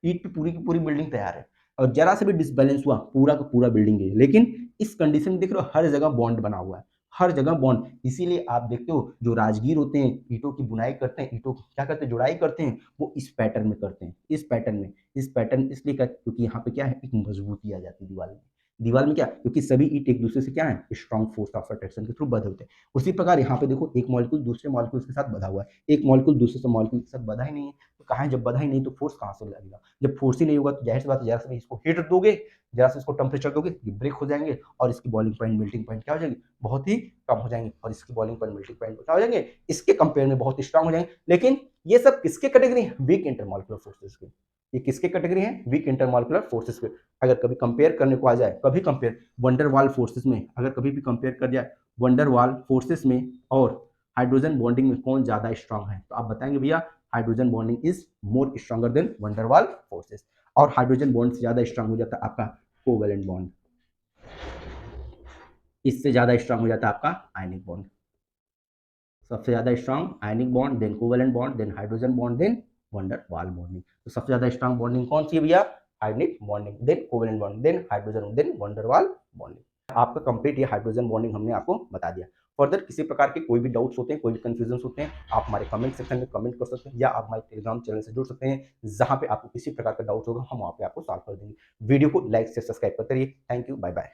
ईंट पे पूरी की पूरी बिल्डिंग तैयार है, और जरा से भी डिसबैलेंस हुआ पूरा का पूरा बिल्डिंग गिर। लेकिन इस कंडीशन में देख रहे हो हर जगह बॉन्ड बना हुआ है, हर जगह बॉन्ड। इसीलिए आप देखते हो जो राजगीर होते हैं, ईंटों की बुनाई करते हैं, ईंटों की क्या करते हैं, जुड़ाई करते हैं, वो इस पैटर्न में करते हैं, इस पैटर्न में, इस पैटर्न इसलिए कर, क्योंकि यहाँ पे क्या है, एक मजबूती आ जाती है दीवार में। दीवार में क्या, क्योंकि सभी ईंट एक दूसरे से क्या है, स्ट्रॉन्ग फोर्स ऑफ अट्रैक्शन के थ्रू बंधे होते हैं। उसी प्रकार यहाँ पे देखो, एक मॉलिक्यूल दूसरे मॉलिक्यूल के साथ बंधा हुआ है, एक मॉलिक्यूल दूसरे से मॉलिक्यूल के साथ बंधा ही नहीं है, तो कहाँ है, जब बंधा ही नहीं तो फोर्स कहाँ से लगेगा, जब फोर्स ही नहीं होगा तो जाहिर सी बात है, जरा से इसको हीट दोगे, जरा से इसको टेम्परेचर दोगे, ये ब्रेक हो जाएंगे, और इसकी बॉइलिंग पॉइंट मेल्टिंग पॉइंट क्या हो जाएगी, बहुत ही कम हो जाएंगे, और इसकी बॉइलिंग पॉइंट मेल्टिंग पॉइंट क्या हो जाएंगे, इसके कंपेयर में बहुत स्ट्रांग हो जाएंगे। लेकिन ये सब किसके कैटेगरी है, वीक इंटरमॉलिक्यूलर फोर्सेस के, ये किसके कैटेगरी है, वीक इंटरमॉलिक्यूलर फोर्सेस के। अगर कभी कंपेयर करने को आ जाए, कभी कंपेयर वंडरवाल फोर्सेस में, अगर कभी भी कंपेयर कर जाए वंडरवाल फोर्सेस में और हाइड्रोजन बॉन्डिंग में कौन ज्यादा स्ट्रांग है, तो आप बताएंगे भैया hydrogen bonding is more stronger than van der Waals forces. और हाइड्रोजन बॉन्ड से ज्यादा स्ट्रांग हो जाता है आपका कोवेलेंट बॉन्ड, इससे ज्यादा स्ट्रांग हो जाता है आपका आयनिक बॉन्ड। सबसे ज्यादा strong ionic bond, then covalent bond, then hydrogen bond, then van der Waals bonding. तो सबसे ज्यादा स्ट्रांग बॉन्डिंग कौन सी है भैया, ionic bonding, then covalent bond, then hydrogen, then van der Waals bonding. आपका कंप्लीट ये हाइड्रोजन बॉन्डिंग हमने आपको बता दिया। फर्दर किसी प्रकार के कोई भी डाउट्स होते हैं, कोई भी कंफ्यूजन होते हैं, आप हमारे कमेंट सेक्शन में कमेंट कर सकते हैं, या आप हमारे टेलीग्राम चैनल से जुड़ सकते हैं, जहां पे आपको किसी प्रकार का डाउट होगा हम वहां पे आपको सॉल्व कर देंगे। वीडियो को लाइक से सब्सक्राइब करते रहिए। Thank you, bye bye.